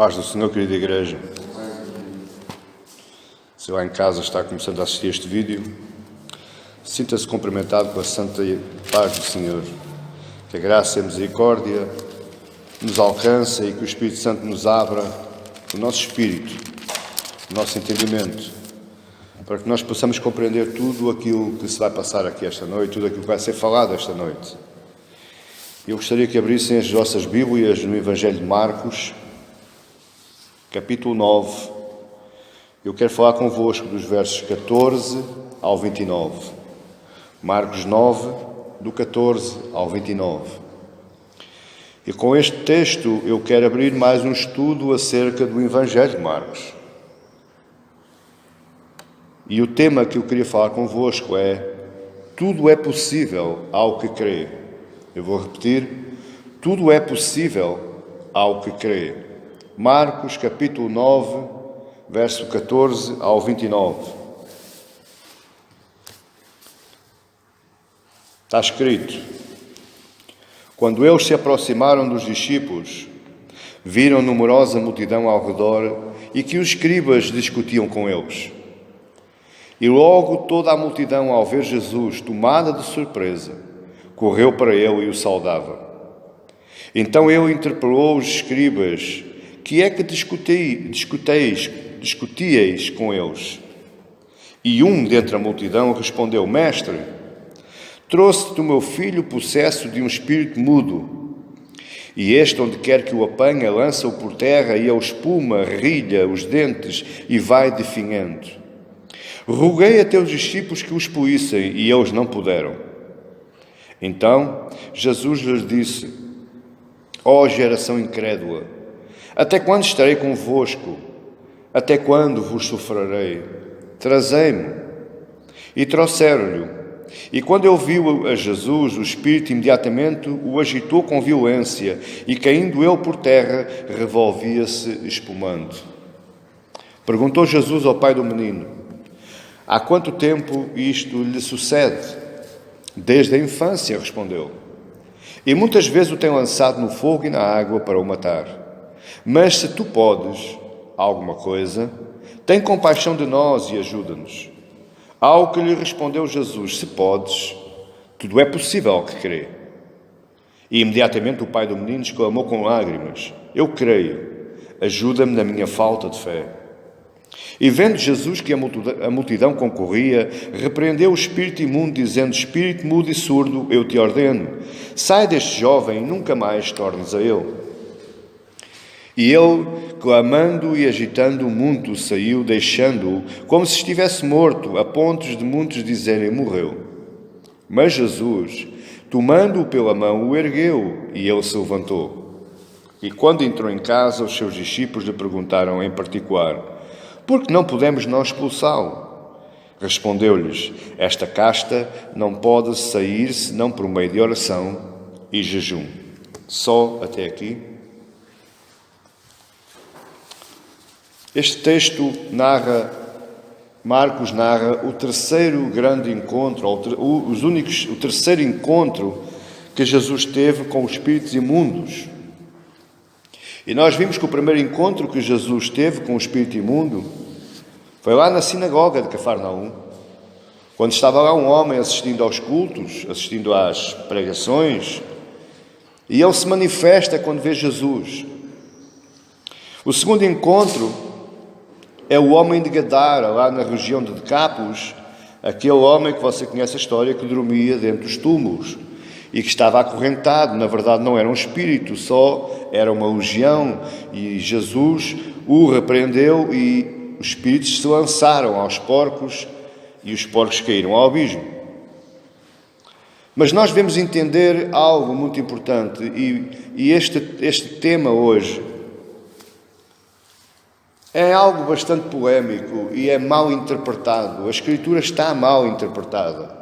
Paz do Senhor, querida igreja. Se lá em casa está começando a assistir este vídeo, sinta-se cumprimentado com a santa paz do Senhor. Que a graça e a misericórdia nos alcance e que o Espírito Santo nos abra o nosso espírito, o nosso entendimento, para que nós possamos compreender tudo aquilo que se vai passar aqui esta noite, tudo aquilo que vai ser falado esta noite. Eu gostaria que abrissem as vossas Bíblias no Evangelho de Marcos, capítulo 9. Eu quero falar convosco dos versos 14 ao 29. Marcos 9, do 14 ao 29. E com este texto eu quero abrir mais um estudo acerca do Evangelho de Marcos. E o tema que eu queria falar convosco é: tudo é possível ao que crê. Eu vou repetir: tudo é possível ao que crê. Marcos, capítulo 9, verso 14 ao 29. Está escrito: quando eles se aproximaram dos discípulos, viram numerosa multidão ao redor e que os escribas discutiam com eles. E logo toda a multidão, ao ver Jesus, tomada de surpresa, correu para ele e o saudava. Então ele interpelou os escribas: que é que discutieis com eles? E um dentre a multidão respondeu: Mestre, trouxe-te o meu filho possesso de um espírito mudo. E este, onde quer que o apanha, lança-o por terra e a espuma rilha os dentes e vai definhando. Roguei a teus discípulos que o expulsem, e eles não puderam. Então Jesus lhes disse: ó geração incrédula, até quando estarei convosco? Até quando vos sofrerei? Trazei-me. E trouxeram-lhe. E quando ele viu a Jesus, o Espírito imediatamente o agitou com violência, e caindo ele por terra, revolvia-se espumando. Perguntou Jesus ao pai do menino: há quanto tempo isto lhe sucede? Desde a infância, respondeu. E muitas vezes o tem lançado no fogo e na água para o matar. Mas se tu podes alguma coisa, tem compaixão de nós e ajuda-nos. Ao que lhe respondeu Jesus: se podes, tudo é possível ao que crê. E imediatamente o pai do menino exclamou com lágrimas: eu creio, ajuda-me na minha falta de fé. E vendo Jesus que a multidão concorria, repreendeu o espírito imundo, dizendo: espírito mudo e surdo, eu te ordeno, sai deste jovem e nunca mais tornes a ele. E ele, clamando e agitando muito, saiu, deixando-o como se estivesse morto, a ponto de muitos dizerem: morreu. Mas Jesus, tomando-o pela mão, o ergueu, e ele se levantou. E quando entrou em casa, os seus discípulos lhe perguntaram em particular: por que não podemos nós expulsá-lo? Respondeu-lhes: esta casta não pode sair senão por meio de oração e jejum. Só até aqui. Este texto Marcos narra o terceiro grande encontro, o terceiro encontro que Jesus teve com os espíritos imundos. E nós vimos que o primeiro encontro que Jesus teve com o espírito imundo foi lá na sinagoga de Cafarnaum, quando estava lá um homem assistindo aos cultos, assistindo às pregações, e ele se manifesta quando vê Jesus. O segundo encontro é o homem de Gadara, lá na região de Decápolis, aquele homem que você conhece a história, que dormia dentro dos túmulos e que estava acorrentado. Na verdade não era um espírito, só era uma legião, e Jesus o repreendeu e os espíritos se lançaram aos porcos e os porcos caíram ao abismo. Mas nós devemos entender algo muito importante, e este tema hoje é algo bastante polémico e é mal interpretado. A Escritura está mal interpretada.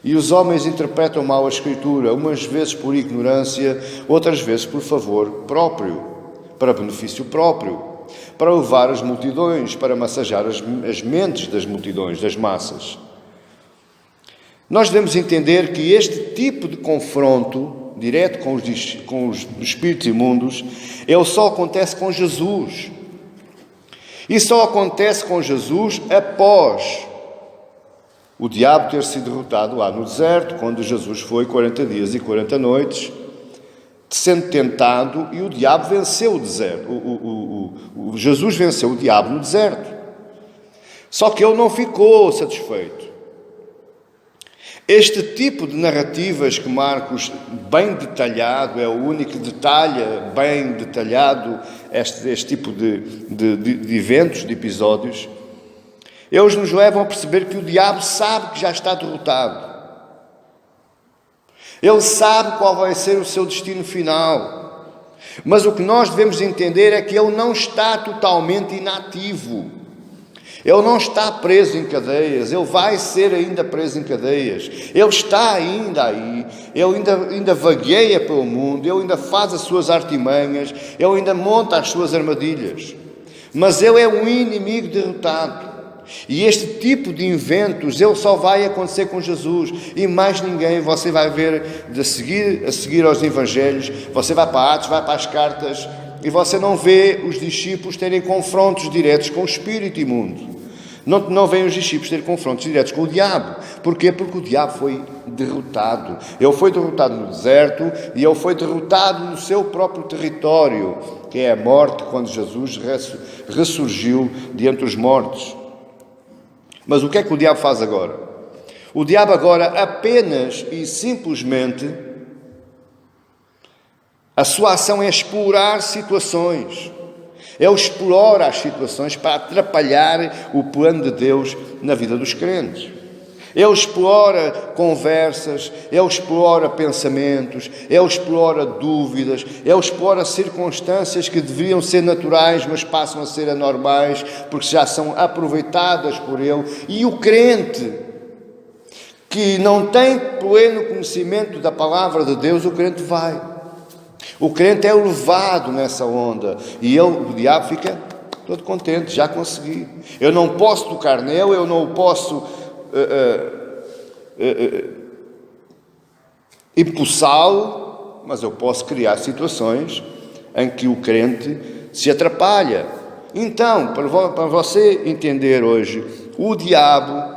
E os homens interpretam mal a Escritura, umas vezes por ignorância, outras vezes por favor próprio, para benefício próprio, para levar as multidões, para massagear as mentes das multidões, das massas. Nós devemos entender que este tipo de confronto direto com os espíritos imundos, ele só acontece com Jesus. E só acontece com Jesus após o diabo ter sido derrotado lá no deserto, quando Jesus foi 40 dias e 40 noites, sendo tentado, e o diabo venceu o deserto. Jesus venceu o diabo no deserto. Só que ele não ficou satisfeito. Este tipo de narrativas que Marcos, bem detalhado, é o único que detalha bem detalhado este tipo de eventos, de episódios, eles nos levam a perceber que o diabo sabe que já está derrotado. Ele sabe qual vai ser o seu destino final. Mas o que nós devemos entender é que ele não está totalmente inativo. Ele não está preso em cadeias, ele vai ser ainda preso em cadeias. Ele está ainda aí, ele ainda vagueia pelo mundo, ele ainda faz as suas artimanhas, ele ainda monta as suas armadilhas. Mas ele é um inimigo derrotado. E este tipo de inventos, ele só vai acontecer com Jesus e mais ninguém. Você vai ver a seguir aos Evangelhos, você vai para Atos, vai para as cartas, e você não vê os discípulos terem confrontos diretos com o espírito imundo. Não vêem os discípulos terem confrontos diretos com o diabo. Porquê? Porque o diabo foi derrotado. Ele foi derrotado no deserto e ele foi derrotado no seu próprio território, que é a morte, quando Jesus ressurgiu de entre os mortos. Mas o que é que o diabo faz agora? O diabo agora apenas e simplesmente, a sua ação é explorar situações. Ele explora as situações para atrapalhar o plano de Deus na vida dos crentes. Ele explora conversas, ele explora pensamentos, ele explora dúvidas, ele explora circunstâncias que deveriam ser naturais, mas passam a ser anormais, porque já são aproveitadas por ele. E o crente que não tem pleno conhecimento da palavra de Deus, o crente vai. O crente é levado nessa onda e o diabo fica todo contente, já consegui. Eu não posso tocar nele, eu não o posso impulsá-lo, mas eu posso criar situações em que o crente se atrapalha. Então, para você entender hoje, o diabo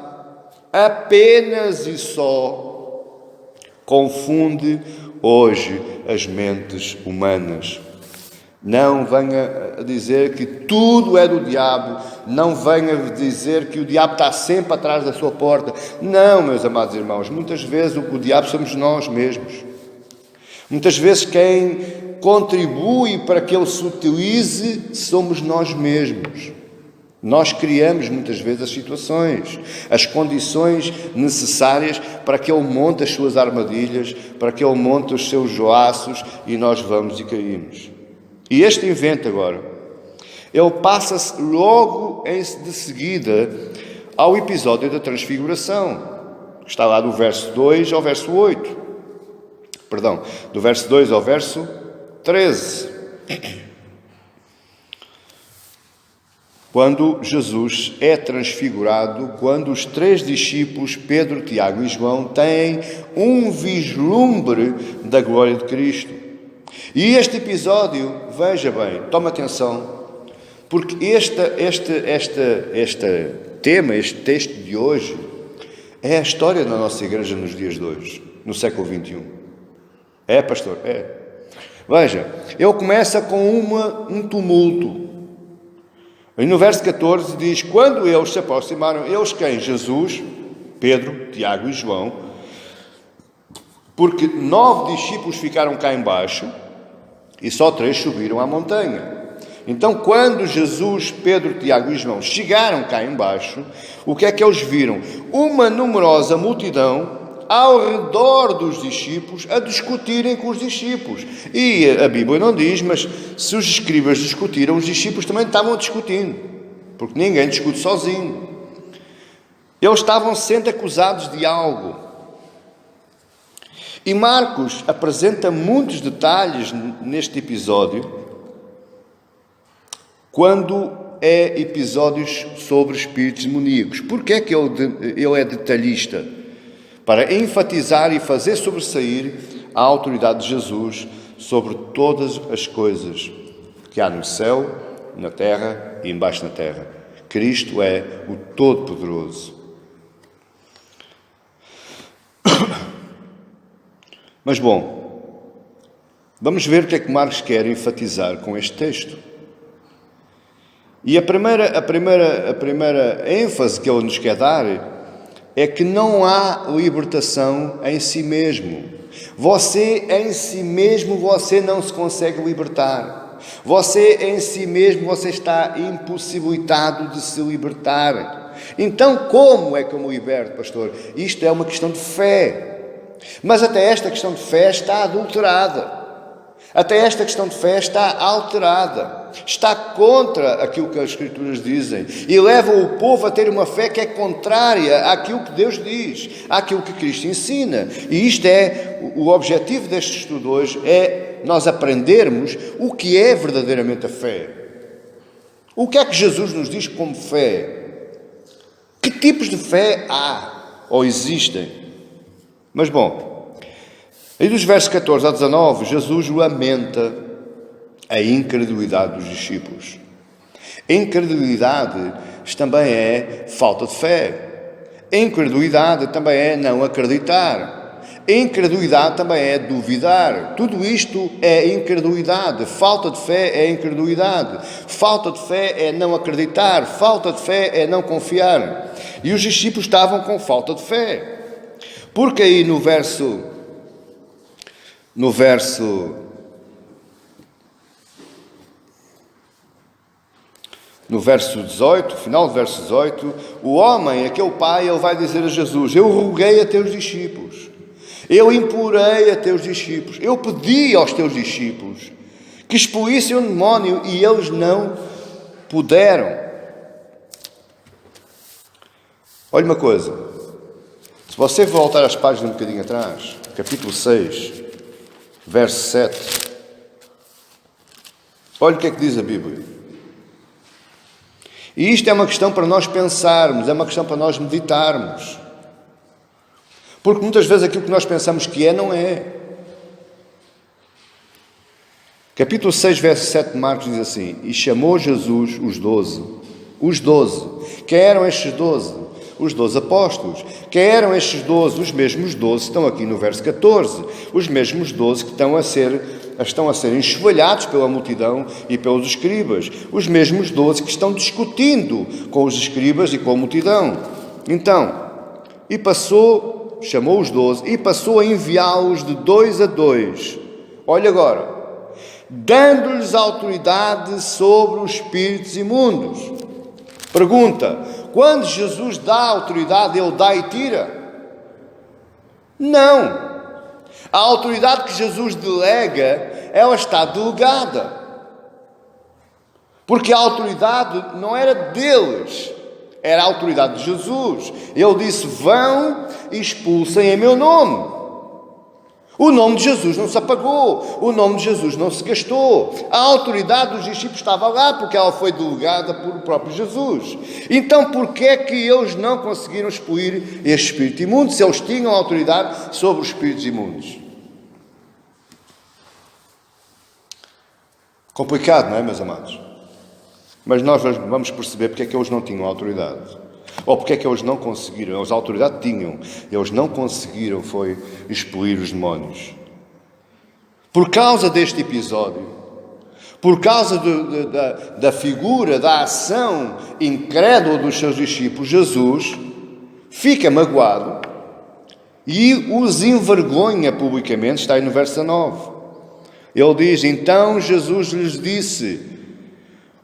apenas e só confunde hoje as mentes humanas. Não venha a dizer que tudo é do diabo, não venha a dizer que o diabo está sempre atrás da sua porta. Não, meus amados irmãos, muitas vezes o diabo somos nós mesmos. Muitas vezes quem contribui para que ele se utilize somos nós mesmos. Nós criamos muitas vezes as situações, as condições necessárias para que ele monte as suas armadilhas, para que ele monte os seus joaços e nós vamos e caímos. E este invento agora, ele passa-se logo de seguida ao episódio da transfiguração, que está lá do verso 2 ao verso 8. Perdão, do verso 2 ao verso 13. Quando Jesus é transfigurado, quando os 3 discípulos, Pedro, Tiago e João, têm um vislumbre da glória de Cristo. E este episódio, veja bem, toma atenção, porque este tema, este texto de hoje, é a história da nossa igreja nos dias de hoje, no século XXI. É, pastor? É. Veja, ele começa com um tumulto. E no verso 14 diz: quando eles se aproximaram, eles quem? Jesus, Pedro, Tiago e João, porque 9 discípulos ficaram cá embaixo e só 3 subiram à montanha. Então, quando Jesus, Pedro, Tiago e João chegaram cá embaixo, o que é que eles viram? Uma numerosa multidão ao redor dos discípulos a discutirem com os discípulos. E a Bíblia não diz, mas se os escribas discutiram, os discípulos também estavam discutindo, porque ninguém discute sozinho. Eles estavam sendo acusados de algo. E Marcos apresenta muitos detalhes neste episódio, quando é episódios sobre espíritos demoníacos. Porquê é que ele é detalhista? Para enfatizar e fazer sobressair a autoridade de Jesus sobre todas as coisas que há no céu, na terra e embaixo na terra. Cristo é o Todo-Poderoso. Mas bom, vamos ver o que é que Marcos quer enfatizar com este texto. E a primeira ênfase que ele nos quer dar é que não há libertação em si mesmo. Você em si mesmo, você não se consegue libertar. Você em si mesmo, você está impossibilitado de se libertar. Então, como é que eu me liberto, pastor? Isto é uma questão de fé. Mas até esta questão de fé está adulterada. Até esta questão de fé está alterada. Está contra aquilo que as Escrituras dizem. E leva o povo a ter uma fé que é contrária àquilo que Deus diz, àquilo que Cristo ensina. E isto é, o objetivo deste estudo hoje é nós aprendermos o que é verdadeiramente a fé. O que é que Jesus nos diz como fé? Que tipos de fé há ou existem? Mas bom, aí dos versos 14 a 19, Jesus lamenta a incredulidade dos discípulos. A incredulidade também é falta de fé. A incredulidade também é não acreditar. A incredulidade também é duvidar. Tudo isto é incredulidade. Falta de fé é incredulidade. Falta de fé é não acreditar. Falta de fé é não confiar. E os discípulos estavam com falta de fé. Porque aí no verso 18, final do verso 18, o homem, aquele pai, ele vai dizer a Jesus: eu roguei a teus discípulos, eu implorei a teus discípulos, eu pedi aos teus discípulos que expulsem o demónio e eles não puderam. Olha uma coisa. Se você voltar às páginas um bocadinho atrás, capítulo 6, verso 7, olha o que é que diz a Bíblia. E isto é uma questão para nós pensarmos, é uma questão para nós meditarmos. Porque muitas vezes aquilo que nós pensamos que é, não é. Capítulo 6, verso 7 de Marcos diz assim: e chamou Jesus os 12. Quem eram estes 12? Os 12 apóstolos. Quem eram estes 12? Os mesmos 12 estão aqui no verso 14. Os mesmos 12 que estão a ser enxovalhados pela multidão e pelos escribas. Os mesmos 12 que estão discutindo com os escribas e com a multidão. Então, chamou os 12 e passou a enviá-los de 2 a 2. Olha agora. Dando-lhes autoridade sobre os espíritos imundos. Pergunta: quando Jesus dá autoridade, ele dá e tira? Não. A autoridade que Jesus delega, ela está delegada. Porque a autoridade não era deles, era a autoridade de Jesus. Ele disse: vão e expulsem em meu nome. O nome de Jesus não se apagou, o nome de Jesus não se gastou. A autoridade dos discípulos estava lá porque ela foi delegada por o próprio Jesus. Então, por que é que eles não conseguiram expelir este espírito imundo, se eles tinham autoridade sobre os espíritos imundos? Complicado, não é, meus amados? Mas nós vamos perceber porque é que eles não tinham autoridade. Ou porque é que eles não conseguiram, eles a autoridade tinham, eles não conseguiram foi expelir os demónios. Por causa deste episódio, por causa da figura, da ação incrédula dos seus discípulos, Jesus fica magoado e os envergonha publicamente, está aí no verso 9. Ele diz: então Jesus lhes disse: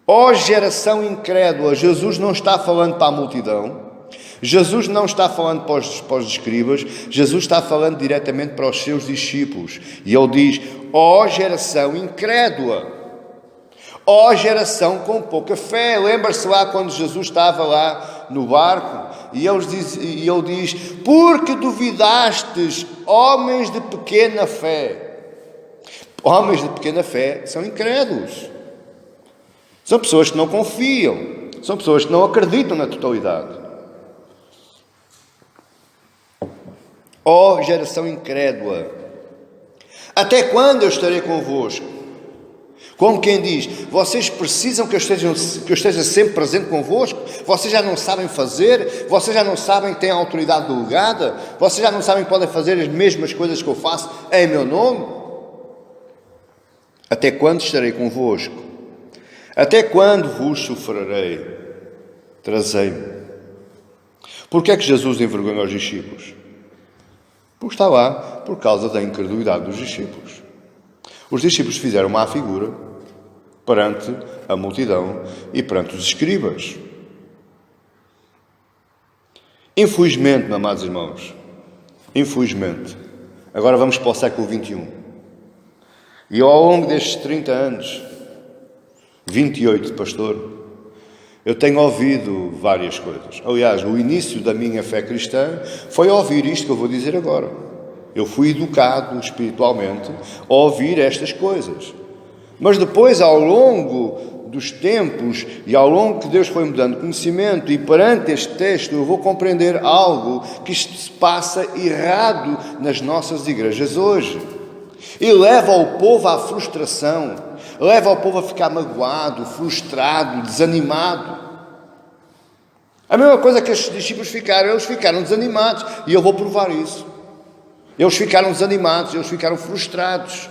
ó geração incrédula. Jesus não está falando para a multidão, Jesus não está falando para os escribas, Jesus está falando diretamente para os seus discípulos. E ele diz: ó geração incrédula, ó geração com pouca fé. Lembra-se lá quando Jesus estava lá no barco e ele diz: porque duvidastes, homens de pequena fé. Homens de pequena fé são incrédulos. São pessoas que não confiam, são pessoas que não acreditam na totalidade. Ó geração incrédula, Até quando eu estarei convosco? Como quem diz, vocês precisam que eu esteja sempre presente convosco? Vocês já não sabem fazer? Vocês já não sabem que têm a autoridade delegada? Vocês já não sabem que podem fazer as mesmas coisas que eu faço em meu nome? Até quando estarei convosco? Até quando vos sofrerei? Trazei-me. Porquê é que Jesus envergonhou os discípulos? Porque está lá por causa da incredulidade dos discípulos. Os discípulos fizeram má figura perante a multidão e perante os escribas. Infelizmente, meus amados irmãos, infelizmente, agora vamos para o século XXI. E ao longo destes 30 anos, 28 de pastor, eu tenho ouvido várias coisas. Aliás, o início da minha fé cristã foi ouvir isto que eu vou dizer agora. Eu fui educado espiritualmente a ouvir estas coisas. Mas depois, ao longo dos tempos e ao longo que Deus foi me dando conhecimento e perante este texto, eu vou compreender algo que se passa errado nas nossas igrejas hoje. E leva o povo à frustração, leva o povo a ficar magoado, frustrado, desanimado. A mesma coisa que estes discípulos ficaram, eles ficaram desanimados, e eu vou provar isso. Eles ficaram desanimados, eles ficaram frustrados.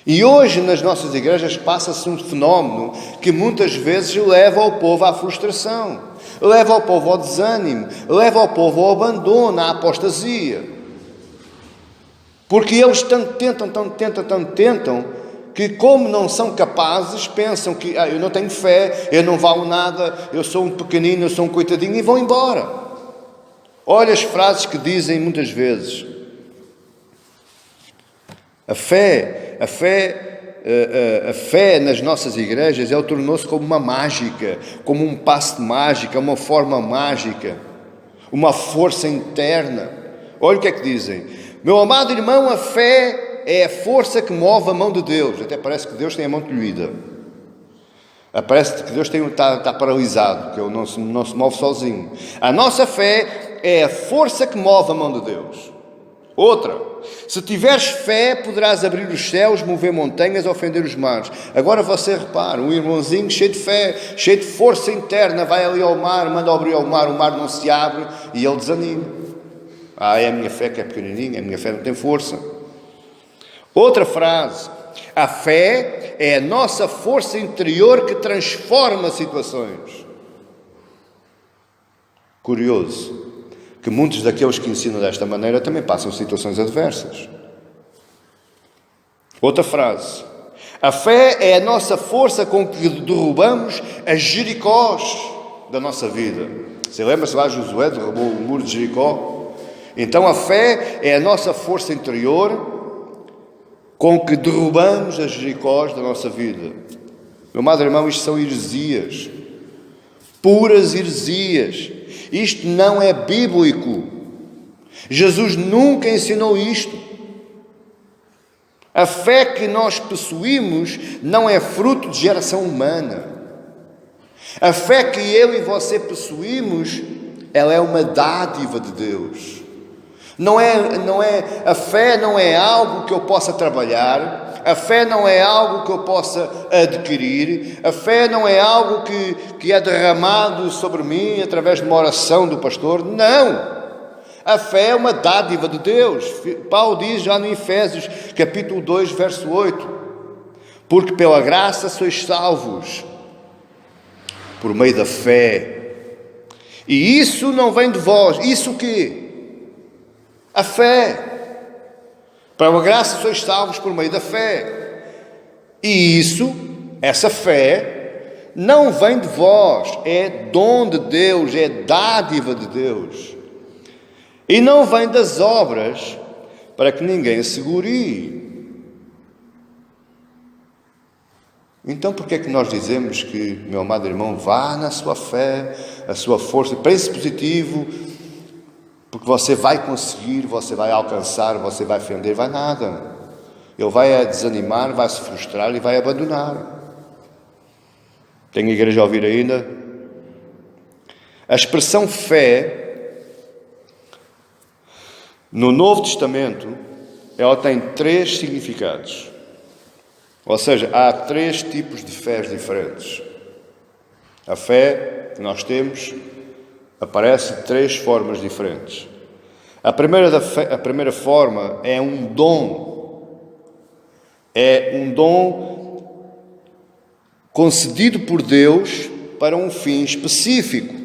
E hoje nas nossas igrejas passa-se um fenómeno que muitas vezes leva o povo à frustração, leva o povo ao desânimo, leva o povo ao abandono, à apostasia. Porque eles tanto tentam, que como não são capazes, pensam que eu não tenho fé, eu não valho nada, eu sou um pequenino, eu sou um coitadinho, e vão embora. Olha as frases que dizem muitas vezes. A fé nas nossas igrejas, ela tornou-se como uma mágica, como um passe de mágica, uma forma mágica, uma força interna. Olha o que é que dizem. Meu amado irmão, a fé é a força que move a mão de Deus. Até parece que Deus tem a mão tolhida. Parece que Deus está paralisado, que Ele não se move sozinho. A nossa fé é a força que move a mão de Deus. Outra, se tiveres fé, poderás abrir os céus, mover montanhas, ofender os mares. Agora você repara, um irmãozinho cheio de fé, cheio de força interna, vai ali ao mar, manda abrir ao mar, o mar não se abre e ele desanima. É a minha fé que é pequenininha, a minha fé não tem força. Outra frase, a fé é a nossa força interior que transforma situações. Curioso que muitos daqueles que ensinam desta maneira também passam situações adversas. Outra frase, a fé é a nossa força com que derrubamos as Jericós da nossa vida. Você lembra-se lá, Josué derrubou o muro de Jericó? Então a fé é a nossa força interior com que derrubamos as Jericós da nossa vida. Meu amado irmão, isto são heresias, puras heresias. Isto não é bíblico. Jesus nunca ensinou isto. A fé que nós possuímos não é fruto de geração humana. A fé que eu e você possuímos, ela é uma dádiva de Deus. A fé não é algo que eu possa trabalhar, a fé não é algo que eu possa adquirir, a fé não é algo que é derramado sobre mim através de uma oração do pastor, não! A fé é uma dádiva de Deus. Paulo diz já no Efésios, capítulo 2, verso 8, porque pela graça sois salvos, por meio da fé, e isso não vem de vós, isso o quê? A fé. Pela graça sois salvos por meio da fé. E essa fé, não vem de vós, é dom de Deus, é dádiva de Deus. E não vem das obras, para que ninguém se glorie. Então, por que é que nós dizemos que, meu amado irmão, vá na sua fé, a sua força, pense positivo, porque você vai conseguir, você vai alcançar, você vai ofender, vai nada. Ele vai desanimar, vai se frustrar e vai abandonar. Tem igreja a ouvir ainda? A expressão fé, no Novo Testamento, ela tem 3 significados. Ou seja, há 3 tipos de fés diferentes. A fé que nós temos aparece de 3 formas diferentes. A primeira forma é um dom. É um dom concedido por Deus para um fim específico.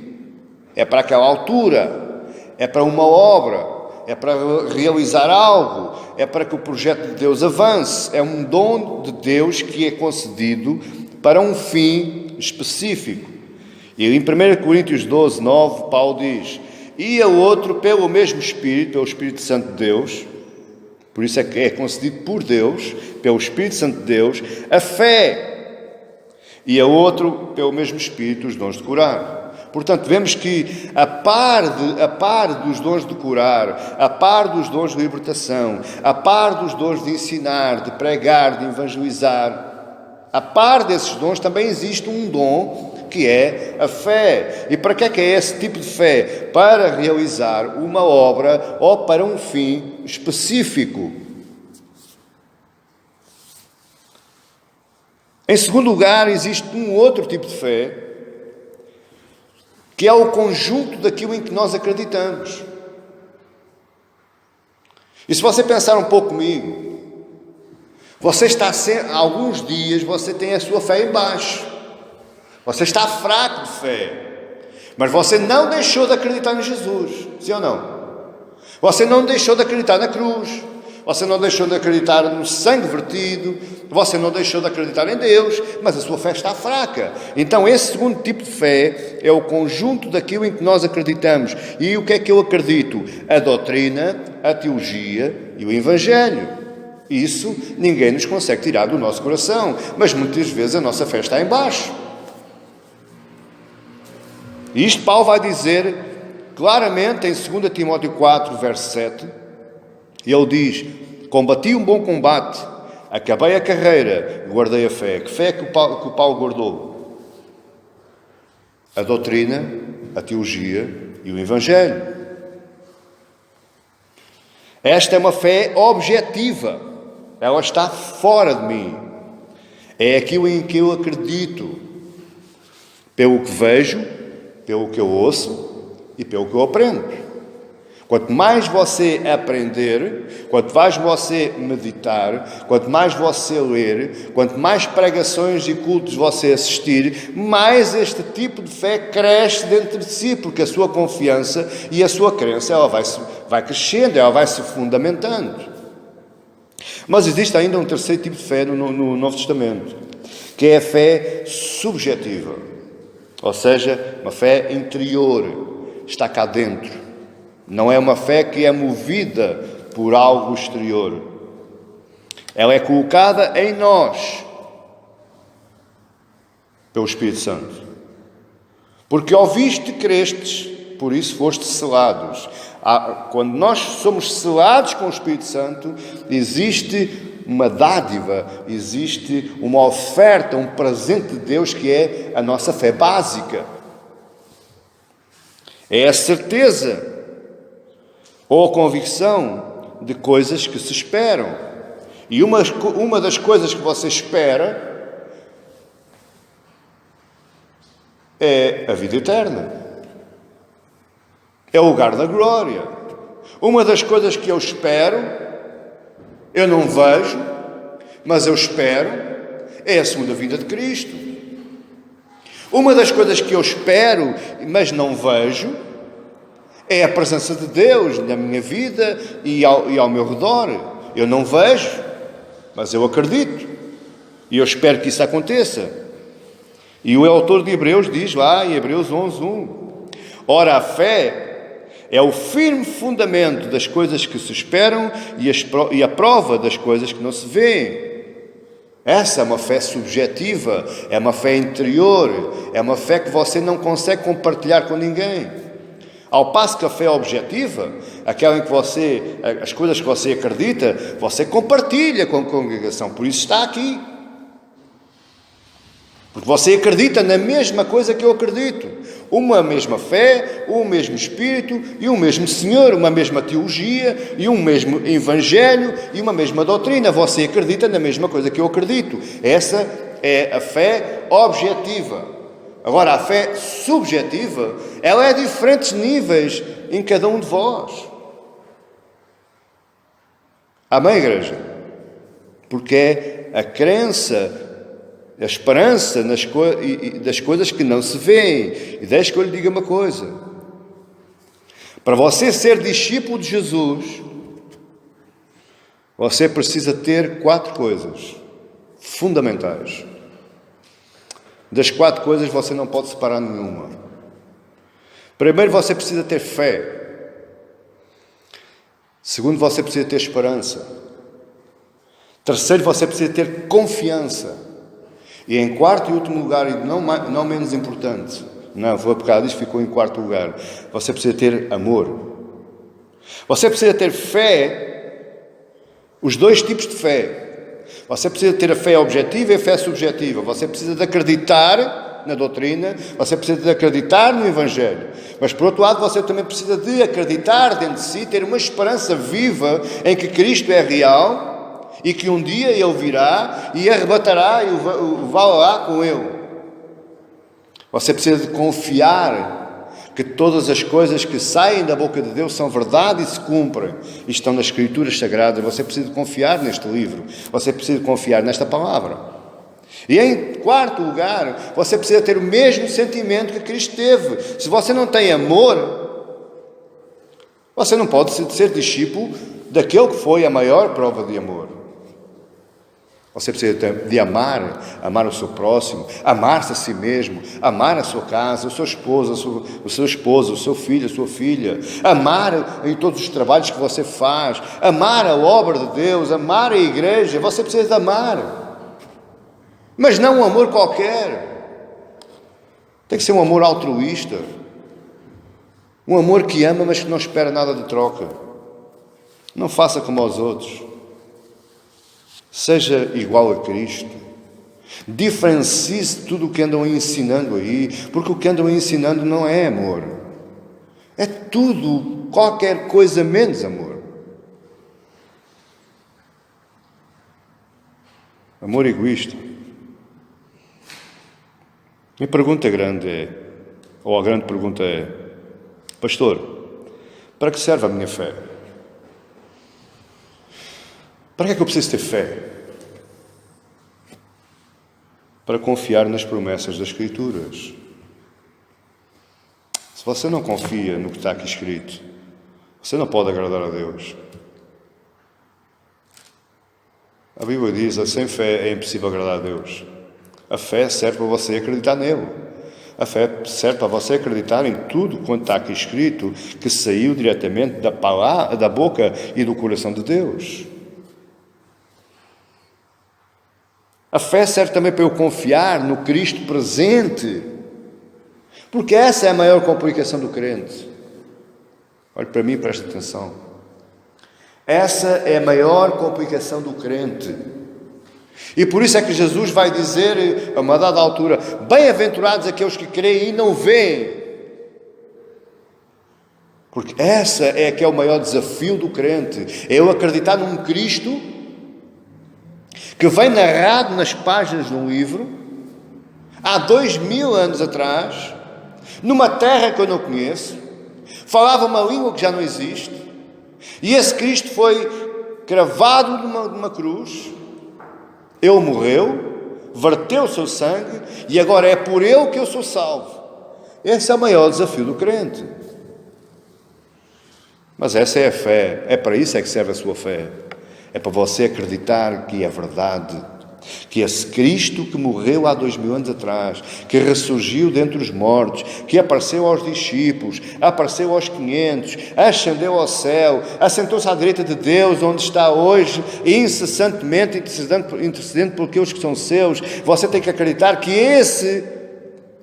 É para aquela altura, é para uma obra, é para realizar algo, é para que o projeto de Deus avance. É um dom de Deus que é concedido para um fim específico. E em 1 Coríntios 12, 9, Paulo diz: e a outro pelo mesmo Espírito, pelo Espírito Santo de Deus, por isso é que é concedido por Deus, pelo Espírito Santo de Deus, a fé. E a outro pelo mesmo Espírito os dons de curar. Portanto, vemos que a par dos dons de curar, a par dos dons de libertação, a par dos dons de ensinar, de pregar, de evangelizar, a par desses dons também existe um dom que é a fé. E para que é esse tipo de fé? Para realizar uma obra ou para um fim específico. Em segundo lugar, existe um outro tipo de fé, que é o conjunto daquilo em que nós acreditamos. E se você pensar um pouco comigo, você está há alguns dias, você tem a sua fé em baixo. Você está fraco de fé. Mas você não deixou de acreditar em Jesus. Sim ou não? Você não deixou de acreditar na cruz. Você não deixou de acreditar no sangue vertido. Você não deixou de acreditar em Deus. Mas a sua fé está fraca. Então esse segundo tipo de fé é o conjunto daquilo em que nós acreditamos. E o que é que eu acredito? A doutrina, a teologia e o Evangelho. Isso ninguém nos consegue tirar do nosso coração. Mas muitas vezes a nossa fé está em baixo. E isto Paulo vai dizer claramente em 2 Timóteo 4, verso 7. Ele diz: combati um bom combate, acabei a carreira, guardei a fé. Que fé que o Paulo guardou? A doutrina, a teologia e o Evangelho. Esta é uma fé objetiva. Ela está fora de mim. É aquilo em que eu acredito, pelo que vejo, pelo que eu ouço e pelo que eu aprendo. Quanto mais você aprender, quanto mais você meditar, quanto mais você ler, quanto mais pregações e cultos você assistir, mais este tipo de fé cresce dentro de si, porque a sua confiança e a sua crença ela vai crescendo, ela vai se fundamentando. Mas existe ainda um terceiro tipo de fé no Novo Testamento, que é a fé subjetiva. Ou seja, uma fé interior, está cá dentro. Não é uma fé que é movida por algo exterior. Ela é colocada em nós, pelo Espírito Santo. Porque ouviste e crestes, por isso foste selados. Quando nós somos selados com o Espírito Santo, existe uma dádiva, existe uma oferta, um presente de Deus que é a nossa fé básica. É a certeza ou a convicção de coisas que se esperam. E uma das coisas que você espera é a vida eterna. É o lugar da glória. Uma das coisas que eu espero, eu não vejo, mas eu espero, é a segunda vinda de Cristo. Uma das coisas que eu espero, mas não vejo, é a presença de Deus na minha vida e ao meu redor. Eu não vejo, mas eu acredito. E eu espero que isso aconteça. E o autor de Hebreus diz lá em Hebreus 11:1: ora, a fé é o firme fundamento das coisas que se esperam e a prova das coisas que não se vêem. Essa é uma fé subjetiva, é uma fé interior, é uma fé que você não consegue compartilhar com ninguém. Ao passo que a fé objetiva, aquela em que as coisas que você acredita, você compartilha com a congregação, por isso está aqui. Porque você acredita na mesma coisa que eu acredito. Uma mesma fé, um mesmo Espírito e um mesmo Senhor, uma mesma teologia e um mesmo Evangelho e uma mesma doutrina. Você acredita na mesma coisa que eu acredito. Essa é a fé objetiva. Agora, a fé subjetiva, ela é a diferentes níveis em cada um de vós. Amém, igreja? Porque é a crença, a esperança das coisas que não se veem. E deixe que eu lhe diga uma coisa. Para você ser discípulo de Jesus, você precisa ter 4 coisas fundamentais. Das 4 coisas você não pode separar nenhuma. Primeiro, você precisa ter fé. Segundo, você precisa ter esperança. Terceiro, você precisa ter confiança. E em quarto e último lugar, e não menos importante, não, foi por causa disso que ficou em quarto lugar, você precisa ter amor. Você precisa ter fé, os 2 tipos de fé. Você precisa ter a fé objetiva e a fé subjetiva. Você precisa de acreditar na doutrina, você precisa de acreditar no Evangelho. Mas, por outro lado, você também precisa de acreditar dentro de si, ter uma esperança viva em que Cristo é real e que um dia Ele virá e arrebatará e o levará com Ele. Você precisa de confiar que todas as coisas que saem da boca de Deus são verdade e se cumprem e estão nas Escrituras Sagradas. Você precisa de confiar neste livro. Você precisa de confiar nesta palavra. E em quarto lugar, você precisa ter o mesmo sentimento que Cristo teve. Se você não tem amor, você não pode ser discípulo daquele que foi a maior prova de amor. Você precisa de amar o seu próximo, amar-se a si mesmo, amar a sua casa, o seu esposo, o seu esposo, o seu filho, a sua filha, amar em todos os trabalhos que você faz, amar a obra de Deus, amar a igreja. Você precisa de amar, mas não um amor qualquer. Tem que ser um amor altruísta, um amor que ama, mas que não espera nada de troca. Não faça como aos outros. Seja igual a Cristo. Diferencie-se de tudo o que andam ensinando aí, porque o que andam ensinando não é amor. É tudo, qualquer coisa menos amor. Amor egoísta. Minha pergunta grande é, ou a grande pergunta é: pastor, para que serve a minha fé? Para que é que eu preciso ter fé? Para confiar nas promessas das Escrituras. Se você não confia no que está aqui escrito, você não pode agradar a Deus. A Bíblia diz que sem fé é impossível agradar a Deus. A fé serve para você acreditar nele. A fé serve para você acreditar em tudo quanto está aqui escrito, que saiu diretamente da boca e do coração de Deus. A fé serve também para eu confiar no Cristo presente, porque essa é a maior complicação do crente. Olhe para mim e preste atenção. Essa é a maior complicação do crente. E por isso é que Jesus vai dizer, a uma dada altura: bem-aventurados aqueles que creem e não veem. Porque essa é que é o maior desafio do crente. É eu acreditar num Cristo que vem narrado nas páginas de um livro, há 2000 anos atrás, numa terra que eu não conheço, falava uma língua que já não existe, e esse Cristo foi cravado numa cruz, ele morreu, verteu o seu sangue, e agora é por ele que eu sou salvo. Esse é o maior desafio do crente. Mas essa é a fé, é para isso é que serve a sua fé. É para você acreditar que é verdade, que esse Cristo que morreu há 2000 anos atrás, que ressurgiu dentre os mortos, que apareceu aos discípulos, apareceu aos 500, ascendeu ao céu, assentou-se à direita de Deus, onde está hoje, incessantemente intercedendo por aqueles que são seus. Você tem que acreditar que esse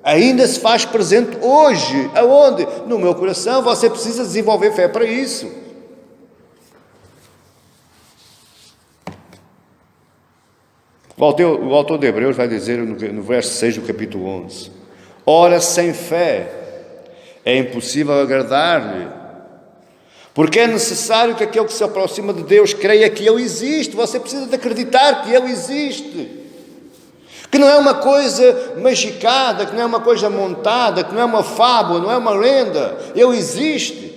ainda se faz presente hoje. Aonde? No meu coração. Você precisa desenvolver fé para isso. O autor de Hebreus vai dizer no verso 6 do capítulo 11: ora, sem fé É impossível agradar-lhe. Porque é necessário que aquele que se aproxima de Deus creia que Ele existe. Você precisa de acreditar que Ele existe. Que não é uma coisa magicada, que não é uma coisa montada, que não é uma fábula, não é uma lenda. Ele existe.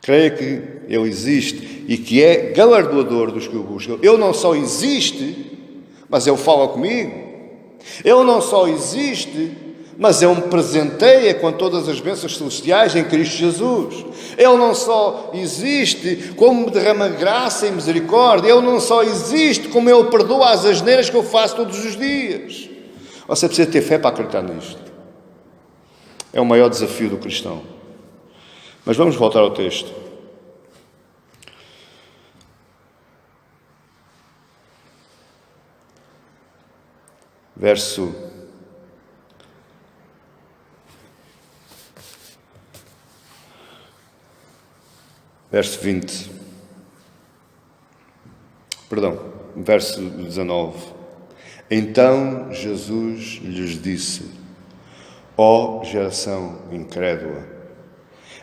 Creia que Ele existe e que é galardoador dos que o buscam. Ele não só existe, mas Ele fala comigo. Ele não só existe, mas Ele me presenteia com todas as bênçãos celestiais em Cristo Jesus. Ele não só existe, como me derrama graça e misericórdia. Ele não só existe, como Ele perdoa as asneiras que eu faço todos os dias. Você precisa ter fé para acreditar nisto. É o maior desafio do cristão. Mas vamos voltar ao texto. Verso 20. Verso 19. Então Jesus lhes disse: ó geração incrédula,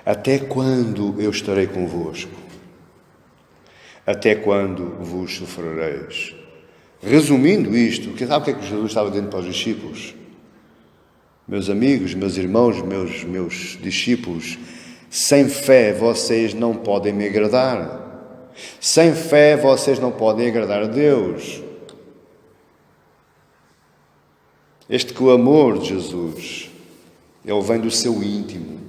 até quando eu estarei convosco? Até quando vos sofrereis? Resumindo isto, sabe o que é que Jesus estava dizendo para os discípulos? Meus amigos, meus irmãos, meus discípulos, sem fé vocês não podem me agradar. Sem fé vocês não podem agradar a Deus. Este clamor de Jesus, ele vem do seu íntimo.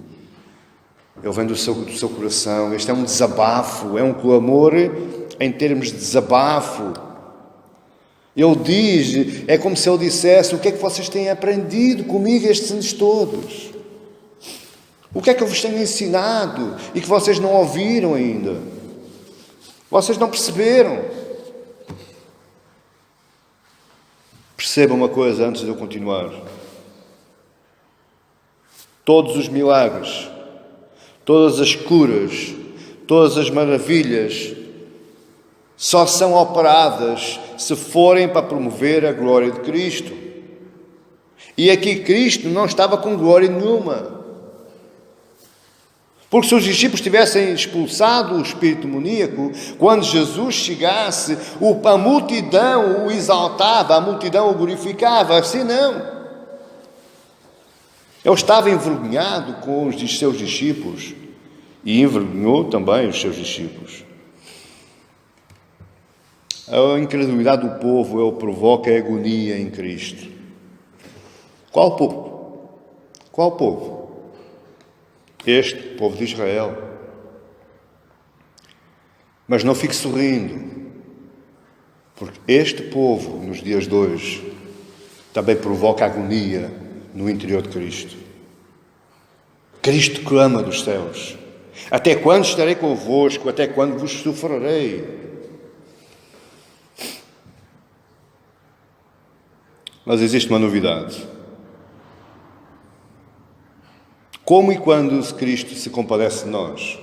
Ele vem do seu coração. Este é um desabafo, é um clamor em termos de desabafo. Ele diz, é como se ele dissesse: o que é que vocês têm aprendido comigo estes anos todos? O que é que eu vos tenho ensinado e que vocês não ouviram ainda? Vocês não perceberam? Perceba uma coisa antes de eu continuar. Todos os milagres, todas as curas, todas as maravilhas só são operadas se forem para promover a glória de Cristo. E aqui Cristo não estava com glória nenhuma. Porque se os discípulos tivessem expulsado o espírito demoníaco, quando Jesus chegasse, a multidão o exaltava, a multidão o glorificava. Assim não. Ele estava envergonhado com os seus discípulos e envergonhou também os seus discípulos. A incredulidade do povo, ele provoca agonia em Cristo. Qual povo? Qual povo? Este, povo de Israel. Mas não fique sorrindo, porque este povo, nos dias de hoje, também provoca agonia no interior de Cristo. Cristo clama dos céus: até quando estarei convosco? Até quando vos sofrerei? Mas existe uma novidade. Como e quando Cristo se compadece de nós?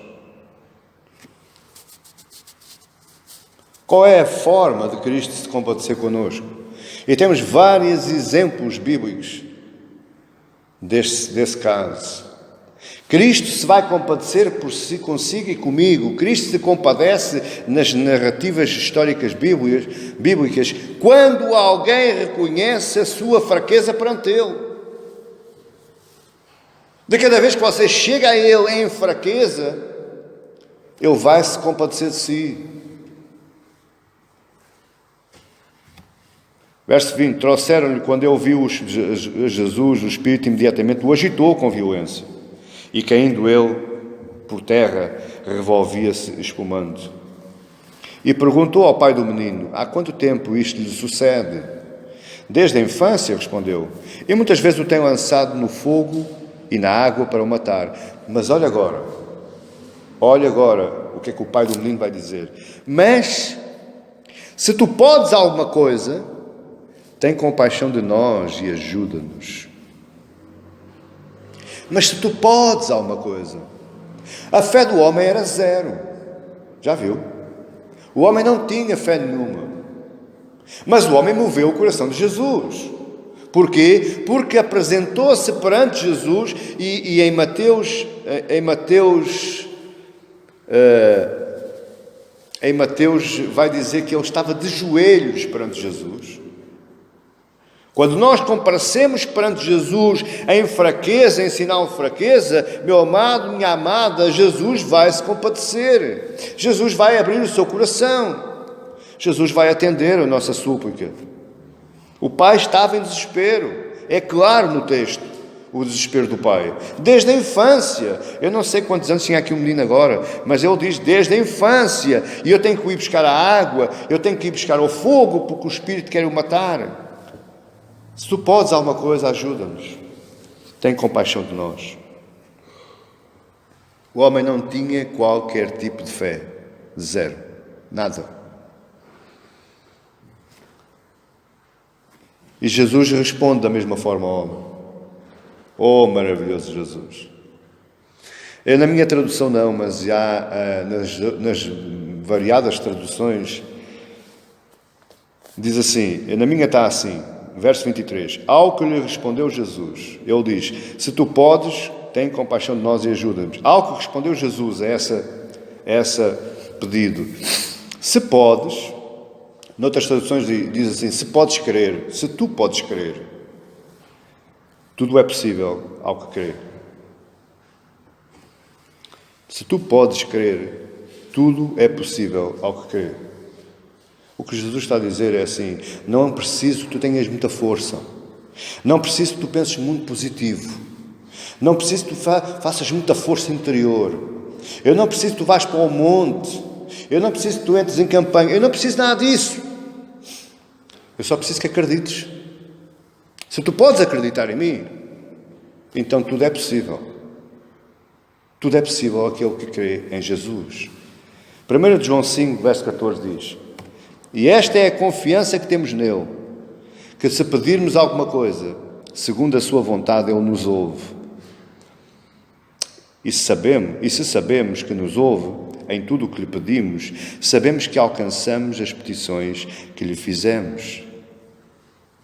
Qual é a forma de Cristo se compadecer connosco? E temos vários exemplos bíblicos desse caso. Cristo se vai compadecer por si, consigo e comigo. Cristo se compadece nas narrativas históricas bíblicas quando alguém reconhece a sua fraqueza perante Ele. De cada vez que você chega a Ele em fraqueza, Ele vai se compadecer de si. Verso 20. Trouxeram-lhe, quando ele viu Jesus, o Espírito imediatamente o agitou com violência. E caindo ele por terra, revolvia-se espumando. E perguntou ao pai do menino: há quanto tempo isto lhe sucede? Desde a infância, respondeu. E muitas vezes o tem lançado no fogo e na água para o matar. Mas olha agora o que é que o pai do menino vai dizer. Mas, se tu podes alguma coisa, tem compaixão de nós e ajuda-nos. Mas se tu podes alguma coisa. A fé do homem era zero. Já viu? O homem não tinha fé nenhuma. Mas o homem moveu o coração de Jesus. Porquê? Porque apresentou-se perante Jesus e em Mateus vai dizer que ele estava de joelhos perante Jesus. Quando nós comparecemos perante Jesus em fraqueza, em sinal de fraqueza, meu amado, minha amada, Jesus vai se compadecer. Jesus vai abrir o seu coração. Jesus vai atender a nossa súplica. O pai estava em desespero. É claro no texto o desespero do pai. Desde a infância. Eu não sei quantos anos tinha aqui um menino agora, mas ele diz desde a infância. E eu tenho que ir buscar a água, eu tenho que ir buscar o fogo, porque o espírito quer o matar. Se tu podes alguma coisa, ajuda-nos. Tem compaixão de nós. O homem não tinha qualquer tipo de fé. Zero. Nada. E Jesus responde da mesma forma ao homem. Oh, maravilhoso Jesus. Eu, na minha tradução não, mas há nas variadas traduções, diz assim, na minha está assim, verso 23. Ao que lhe respondeu Jesus, ele diz, se tu podes, tem compaixão de nós e ajuda-nos. Ao que respondeu Jesus a essa pedido, se podes, noutras traduções diz assim, se podes crer, se tu podes crer, tudo é possível ao que crer. Se tu podes crer, tudo é possível ao que crer. O que Jesus está a dizer é assim, não é preciso que tu tenhas muita força, não preciso que tu penses muito positivo, não preciso que tu faças muita força interior, eu não preciso que tu vás para o monte, eu não preciso que tu entres em campanha, eu não preciso nada disso, eu só preciso que acredites. Se tu podes acreditar em mim, então tudo é possível. Tudo é possível àquele que crê em Jesus. 1 João 5, verso 14 diz, e esta é a confiança que temos nele, que se pedirmos alguma coisa, segundo a sua vontade, ele nos ouve. E se sabemos que nos ouve em tudo o que lhe pedimos, sabemos que alcançamos as petições que lhe fizemos.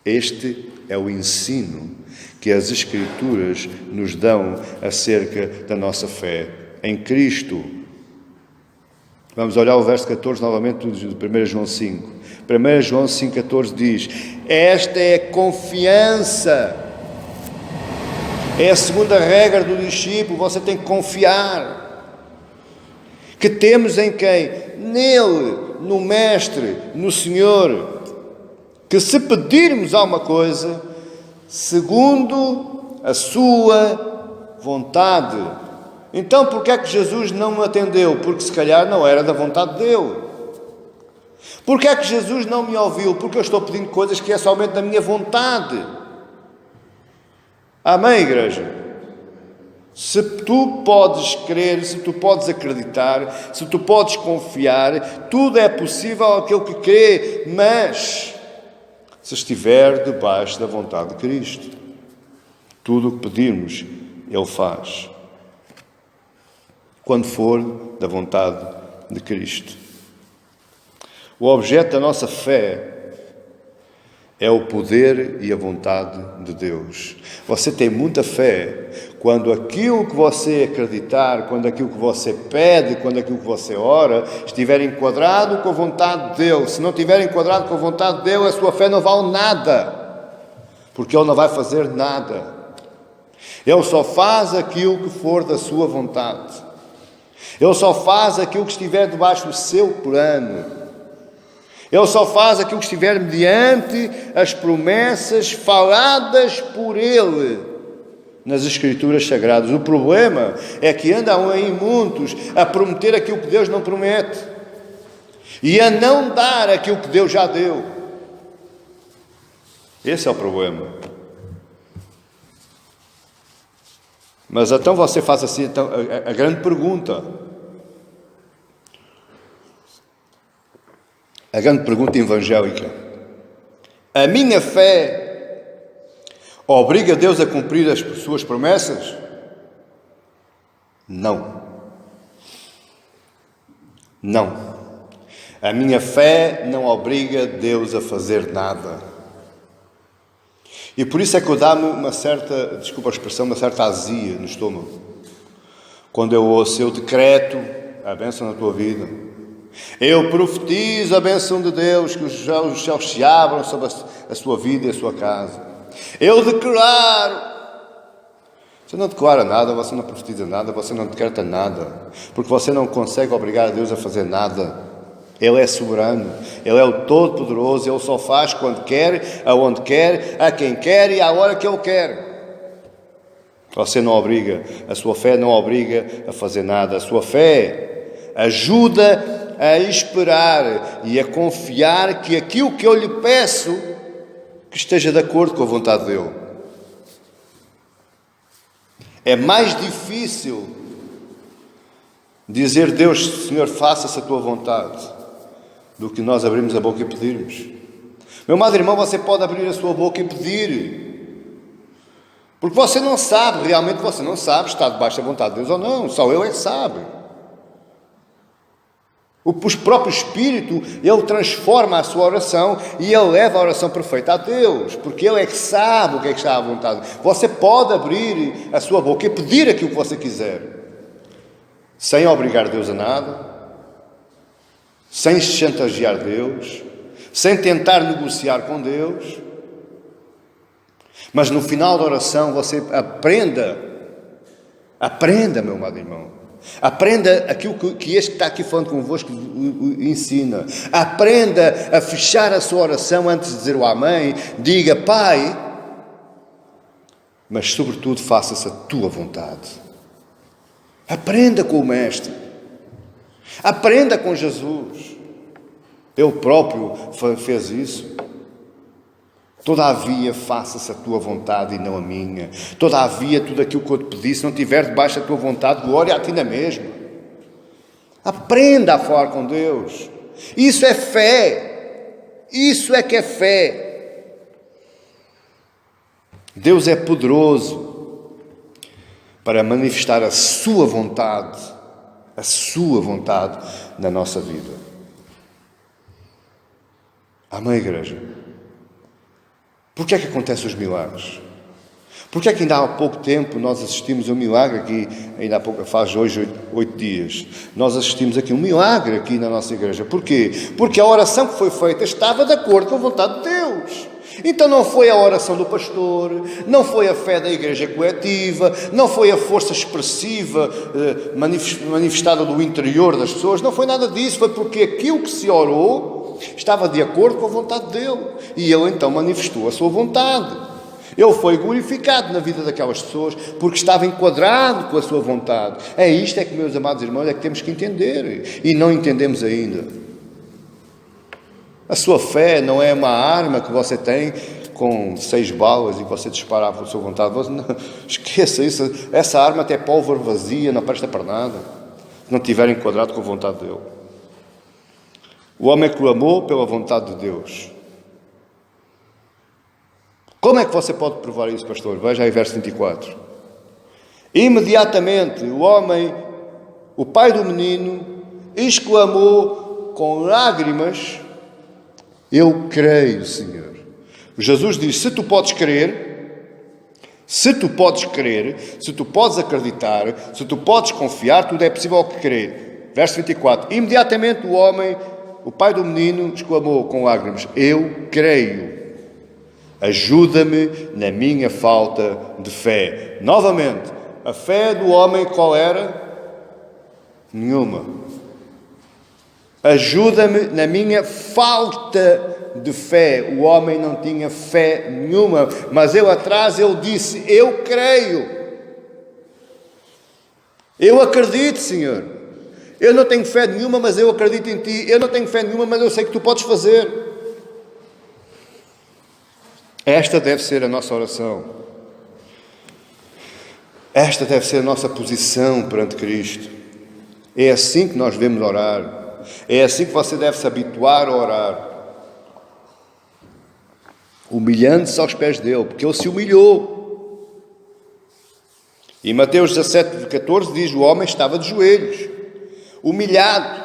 Este é o ensino que as Escrituras nos dão acerca da nossa fé em Cristo. Vamos olhar o verso 14 novamente de 1 João 5. 1 João 5,14 diz, esta é a confiança. É a segunda regra do discípulo, você tem que confiar. Que temos em quem? Nele, no Mestre, no Senhor. Que se pedirmos alguma coisa, segundo a sua vontade. Então, por que é que Jesus não me atendeu? Porque se calhar não era da vontade dele. Por que é que Jesus não me ouviu? Porque eu estou pedindo coisas que é somente da minha vontade. Amém, igreja? Se tu podes crer, se tu podes acreditar, se tu podes confiar, tudo é possível àquele que crê, mas se estiver debaixo da vontade de Cristo, tudo o que pedirmos, Ele faz. Quando for da vontade de Cristo. O objeto da nossa fé é o poder e a vontade de Deus. Você tem muita fé quando aquilo que você acreditar, quando aquilo que você pede, quando aquilo que você ora, estiver enquadrado com a vontade de Deus. Se não estiver enquadrado com a vontade de Deus, a sua fé não vale nada, porque Ele não vai fazer nada. Ele só faz aquilo que for da sua vontade. Ele só faz aquilo que estiver debaixo do seu plano. Ele só faz aquilo que estiver mediante as promessas faladas por Ele nas Escrituras Sagradas. O problema é que andam aí muitos a prometer aquilo que Deus não promete e a não dar aquilo que Deus já deu. Esse é o problema. Mas então você faz assim, então, a grande pergunta. A grande pergunta evangélica. A minha fé obriga Deus a cumprir as suas promessas? Não. Não. A minha fé não obriga Deus a fazer nada. E por isso é que eu dá-me uma certa, desculpa a expressão, uma certa azia no estômago. Quando eu ouço, eu decreto a bênção na tua vida. Eu profetizo a bênção de Deus, que os céus se abram sobre a sua vida e a sua casa. Eu declaro. Você não declara nada, você não profetiza nada, você não decreta nada, porque você não consegue obrigar a Deus a fazer nada. Ele é soberano, Ele é o Todo-Poderoso, Ele só faz quando quer, aonde quer, a quem quer e à hora que Ele quer. Você não obriga, a sua fé não obriga a fazer nada. A sua fé ajuda a esperar e a confiar que aquilo que eu lhe peço que esteja de acordo com a vontade dEle. É mais difícil dizer, Deus, Senhor, faça-se a tua vontade, do que nós abrirmos a boca e pedirmos. Meu amado irmão, você pode abrir a sua boca e pedir, porque você não sabe, realmente você não sabe se está debaixo da vontade de Deus ou não, só Ele é que sabe. O próprio Espírito, Ele transforma a sua oração e Ele leva a oração perfeita a Deus, porque Ele é que sabe o que é que está à vontade. Você pode abrir a sua boca e pedir aquilo que você quiser, sem obrigar Deus a nada, sem chantagear Deus, sem tentar negociar com Deus. Mas no final da oração você aprenda, meu amado irmão, aprenda aquilo que este que está aqui falando convosco ensina. Aprenda a fechar a sua oração antes de dizer o amém. Diga, Pai, mas sobretudo faça-se a tua vontade. Aprenda com o Mestre. Aprenda com Jesus. Ele próprio fez isso. Todavia, faça-se a tua vontade e não a minha. Todavia, tudo aquilo que eu te pedi, se não estiver debaixo da tua vontade, glória a ti na mesma. Aprenda a falar com Deus. Isso é fé. Isso é que é fé. Deus é poderoso para manifestar a sua vontade na nossa vida. Amém, igreja? Porquê é que acontecem os milagres? Porquê é que ainda há pouco tempo nós assistimos a um milagre aqui, ainda há pouco, faz hoje 8 dias, nós assistimos aqui um milagre aqui na nossa igreja. Porquê? Porque a oração que foi feita estava de acordo com a vontade de Deus. Então não foi a oração do pastor, não foi a fé da igreja coletiva, não foi a força expressiva manifestada do interior das pessoas, não foi nada disso, foi porque aquilo que se orou estava de acordo com a vontade dele, e ele então manifestou a sua vontade. Ele foi glorificado na vida daquelas pessoas porque estava enquadrado com a sua vontade. É isto que, meus amados irmãos, é que temos que entender, e não entendemos ainda. A sua fé não é uma arma que você tem com 6 balas e você dispara por sua vontade. Você não, esqueça isso. Essa arma até é pólvora vazia, não presta para nada, se não estiver enquadrado com a vontade dele. O homem clamou pela vontade de Deus. Como é que você pode provar isso, pastor? Veja aí verso 24. Imediatamente o pai do menino, exclamou com lágrimas: eu creio, Senhor. Jesus diz, se tu podes crer, se tu podes acreditar, se tu podes confiar, tudo é possível que crer. Verso 24. Imediatamente o pai do menino, exclamou com lágrimas: eu creio. Ajuda-me na minha falta de fé. Novamente, a fé do homem qual era? Nenhuma. Ajuda-me na minha falta de fé. O homem não tinha fé nenhuma, mas ele disse: eu creio. Eu acredito, Senhor. Eu não tenho fé nenhuma, mas eu acredito em Ti. Eu não tenho fé nenhuma, mas eu sei que Tu podes fazer. Esta deve ser a nossa oração. Esta deve ser a nossa posição perante Cristo. É assim que nós devemos orar. É assim que você deve se habituar a orar. Humilhando-se aos pés dele, porque ele se humilhou. E Mateus 17:14 diz: o homem estava de joelhos, humilhado,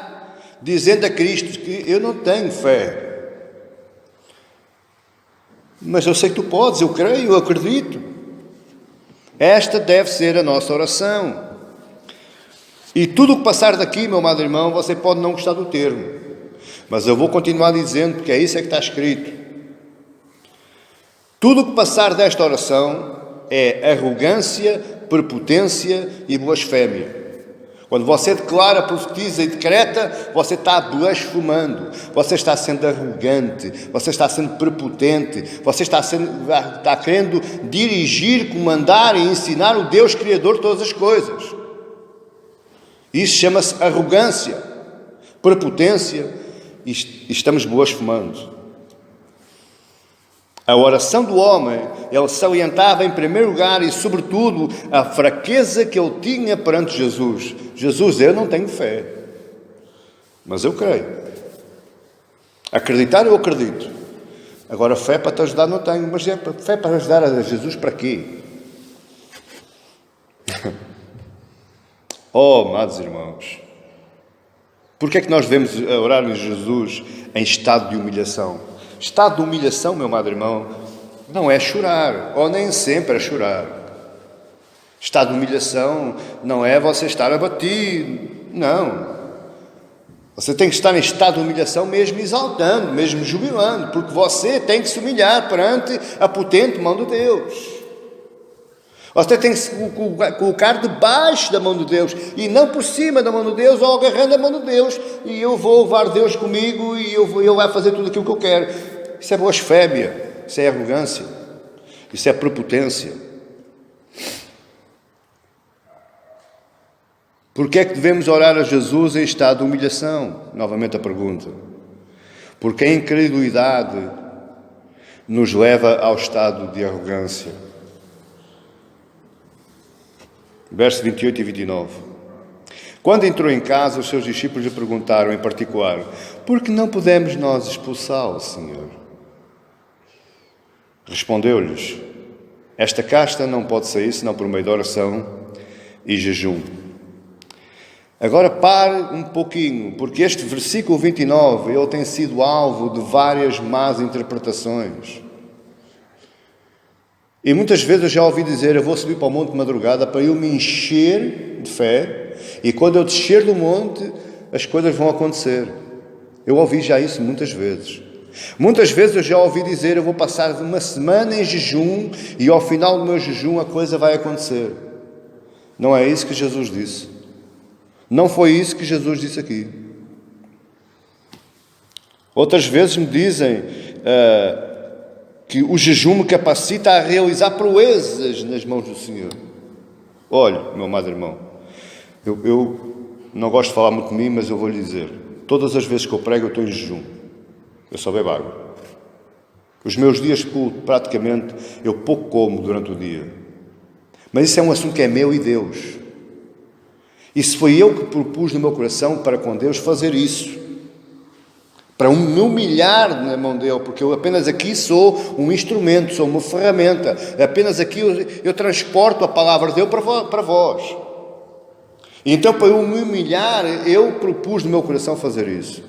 dizendo a Cristo que eu não tenho fé. Mas eu sei que tu podes, eu creio, eu acredito. Esta deve ser a nossa oração. E tudo o que passar daqui, meu amado irmão, você pode não gostar do termo, mas eu vou continuar dizendo, porque é isso que está escrito. Tudo o que passar desta oração é arrogância, prepotência e blasfémia. Quando você declara, profetiza e decreta, você está blasfemando, você está sendo arrogante, você está sendo prepotente, você está querendo dirigir, comandar e ensinar o Deus Criador de todas as coisas. Isso chama-se arrogância, prepotência e estamos blasfemando. A oração do homem, ele salientava em primeiro lugar e sobretudo a fraqueza que ele tinha perante Jesus. Jesus, eu não tenho fé, mas eu creio. Acreditar eu acredito. Agora fé para te ajudar não tenho, mas fé para ajudar a Jesus para quê? Oh, amados irmãos, porque é que nós devemos orar em Jesus em estado de humilhação? Estado de humilhação, meu amado irmão, não é chorar, ou nem sempre é chorar. Estado de humilhação não é você estar abatido, não. Você tem que estar em estado de humilhação mesmo exaltando, mesmo jubilando, porque você tem que se humilhar perante a potente mão de Deus. Você tem que se colocar debaixo da mão de Deus e não por cima da mão de Deus ou agarrando a mão de Deus e eu vou levar Deus comigo e ele vai fazer tudo aquilo que eu quero. Isso é blasfémia, isso é arrogância, isso é prepotência. Porquê é que devemos orar a Jesus em estado de humilhação? Novamente a pergunta. Porque a incredulidade nos leva ao estado de arrogância. Versos 28 e 29. Quando entrou em casa, os seus discípulos lhe perguntaram em particular: por que não podemos nós expulsá-lo, Senhor? Respondeu-lhes: esta casta não pode sair senão por meio de oração e jejum. Agora pare um pouquinho, porque este versículo 29, ele tem sido alvo de várias más interpretações. E muitas vezes eu já ouvi dizer, eu vou subir para o monte de madrugada para eu me encher de fé, e quando eu descer do monte, as coisas vão acontecer. Eu ouvi já isso muitas vezes. Muitas vezes eu já ouvi dizer, eu vou passar uma semana em jejum, e ao final do meu jejum a coisa vai acontecer. Não é isso que Jesus disse. Não foi isso que Jesus disse aqui. Outras vezes me dizem que o jejum me capacita a realizar proezas nas mãos do Senhor. Olha, meu amado irmão, eu não gosto de falar muito de mim, mas eu vou lhe dizer, todas as vezes que eu prego eu estou em jejum, eu só bebo água. Os meus dias de culto, praticamente, eu pouco como durante o dia. Mas isso é um assunto que é meu e Deus. Isso foi eu que propus no meu coração para com Deus fazer isso. Para me humilhar na mão dele, porque eu apenas aqui sou um instrumento, sou uma ferramenta. Apenas aqui eu transporto a palavra de Deus para vós. E então, para eu me humilhar, eu propus no meu coração fazer isso.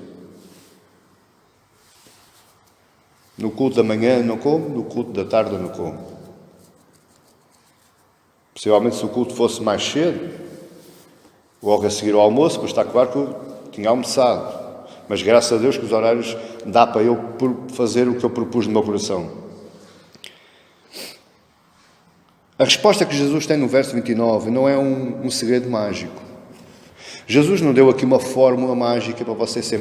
No culto da manhã não como, no culto da tarde não como. Possivelmente se o culto fosse mais cedo, logo a seguir ao almoço, pois está claro que eu tinha almoçado. Mas graças a Deus que os horários dá para eu fazer o que eu propus no meu coração. A resposta que Jesus tem no verso 29 não é um segredo mágico. Jesus não deu aqui uma fórmula mágica para você ter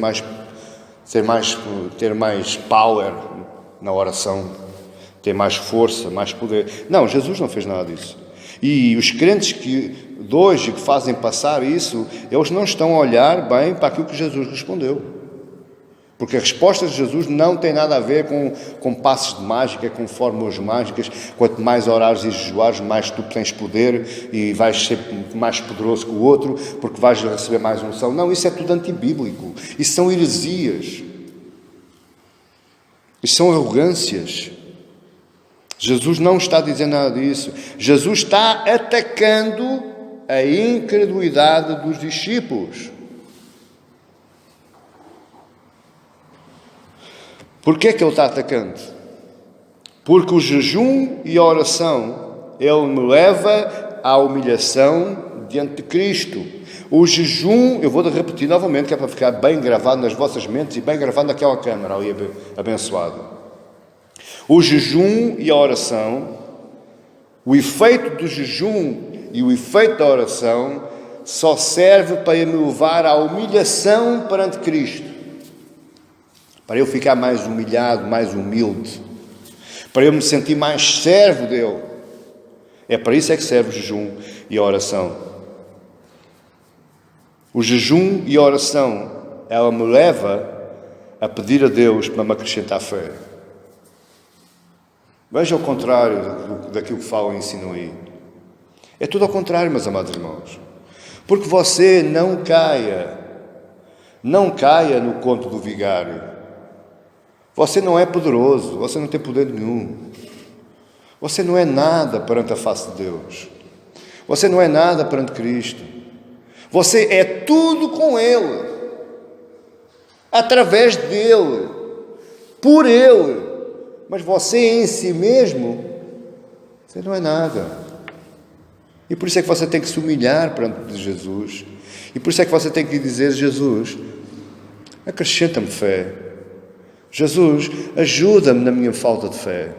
mais power na oração, ter mais força, mais poder. Não, Jesus não fez nada disso. E os crentes de hoje que fazem passar isso, eles não estão a olhar bem para aquilo que Jesus respondeu. Porque a resposta de Jesus não tem nada a ver com passos de mágica, com fórmulas mágicas. Quanto mais orares e jejuares, mais tu tens poder e vais ser mais poderoso que o outro, porque vais receber mais unção. Não, isso é tudo antibíblico. Isso são heresias. Isso são arrogâncias. Jesus não está dizendo nada disso. Jesus está atacando a incredulidade dos discípulos. Por que é que ele está atacando? Porque o jejum e a oração, ele me leva à humilhação diante de Cristo. O jejum, eu vou repetir novamente, que é para ficar bem gravado nas vossas mentes e bem gravado naquela câmara ali abençoado. O jejum e a oração, o efeito do jejum e o efeito da oração só serve para me levar à humilhação perante Cristo. Para eu ficar mais humilhado, mais humilde. Para eu me sentir mais servo dele. É para isso é que serve o jejum e a oração. O jejum e a oração, ela me leva a pedir a Deus para me acrescentar fé. Veja o contrário daquilo que falam e ensinam aí. É tudo ao contrário, meus amados irmãos. Porque você não caia no conto do vigário. Você não é poderoso, você não tem poder nenhum. Você não é nada perante a face de Deus. Você não é nada perante Cristo. Você é tudo com Ele, através dEle, por Ele. Mas você em si mesmo, você não é nada. E por isso é que você tem que se humilhar perante Jesus. E por isso é que você tem que dizer: Jesus, acrescenta-me fé. Jesus, ajuda-me na minha falta de fé.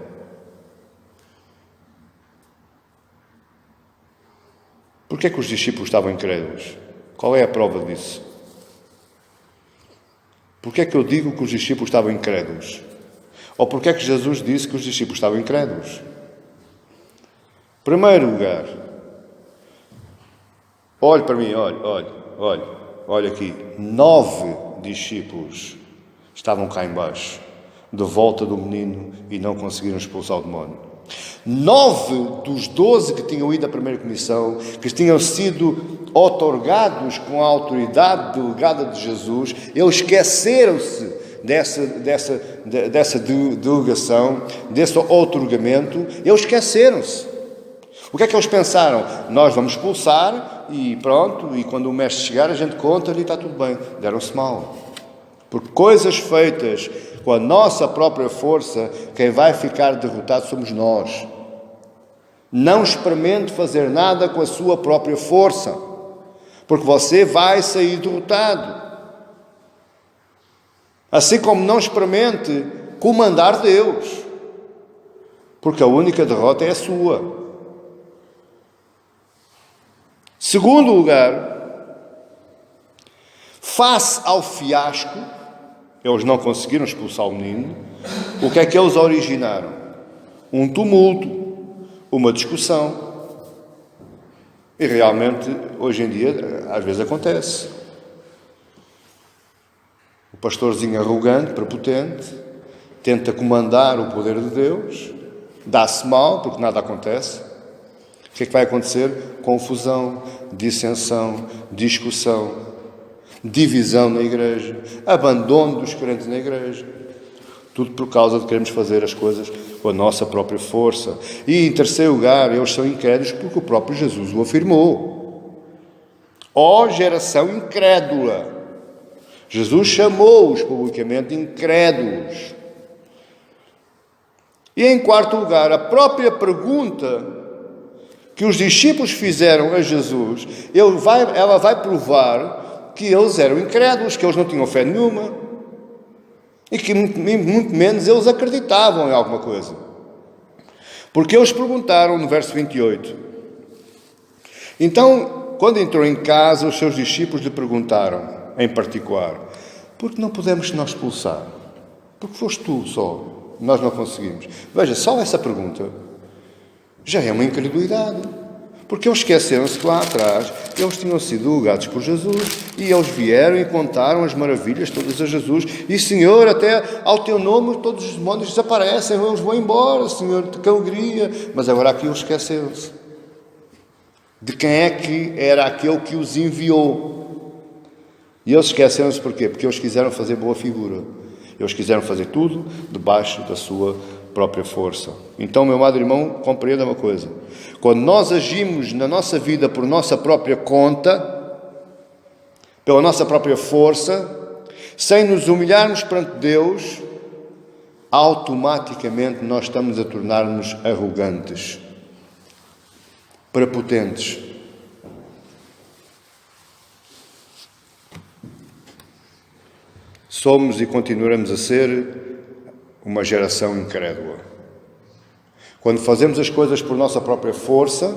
Por que é que os discípulos estavam incrédulos? Qual é a prova disso? Por que é que eu digo que os discípulos estavam incrédulos? Ou por que é que Jesus disse que os discípulos estavam incrédulos? Em primeiro lugar, olhe para mim, olhe aqui. 9 discípulos estavam cá embaixo, de volta do menino, e não conseguiram expulsar o demónio. 9 dos 12 que tinham ido à primeira comissão, que tinham sido outorgados com a autoridade delegada de Jesus, eles esqueceram-se dessa delegação, desse outorgamento, eles esqueceram-se. O que é que eles pensaram? Nós vamos expulsar e pronto, e quando o mestre chegar a gente conta-lhe e está tudo bem. Deram-se mal. Porque coisas feitas com a nossa própria força, quem vai ficar derrotado somos nós. Não experimente fazer nada com a sua própria força, porque você vai sair derrotado. Assim como não experimente comandar Deus, porque a única derrota é a sua. Segundo lugar, face ao fiasco, eles não conseguiram expulsar o menino, o que é que eles originaram? Um tumulto, uma discussão. E realmente, hoje em dia, às vezes acontece. O pastorzinho arrogante, prepotente, tenta comandar o poder de Deus, dá-se mal, porque nada acontece. O que é que vai acontecer? Confusão, dissensão, discussão, divisão na igreja, abandono dos crentes na igreja. Tudo por causa de queremos fazer as coisas com a nossa própria força. E, em terceiro lugar, eles são incrédulos porque o próprio Jesus o afirmou. Ó geração incrédula! Jesus chamou-os publicamente incrédulos. E, em quarto lugar, a própria pergunta que os discípulos fizeram a Jesus, ela vai provar que eles eram incrédulos, que eles não tinham fé nenhuma e que muito menos eles acreditavam em alguma coisa. Porque eles perguntaram no verso 28. Então, quando entrou em casa, os seus discípulos lhe perguntaram, em particular: por que não pudemos nós expulsar? Porque foste tu só, nós não conseguimos. Veja, só essa pergunta já é uma incredulidade. Porque eles esqueceram-se que lá atrás eles tinham sido delegados por Jesus e eles vieram e contaram as maravilhas todas a Jesus. E, Senhor, até ao teu nome todos os demónios desaparecem, eles vão embora, Senhor, que alegria. Mas agora aqui eles esqueceram-se de quem é que era aquele que os enviou. E eles esqueceram-se porquê? Porque eles quiseram fazer boa figura. Eles quiseram fazer tudo debaixo da sua própria força. Então, meu amado irmão, compreenda uma coisa. Quando nós agimos na nossa vida por nossa própria conta, pela nossa própria força, sem nos humilharmos perante Deus, automaticamente nós estamos a tornar-nos arrogantes, prepotentes. Somos e continuaremos a ser uma geração incrédula. Quando fazemos as coisas por nossa própria força,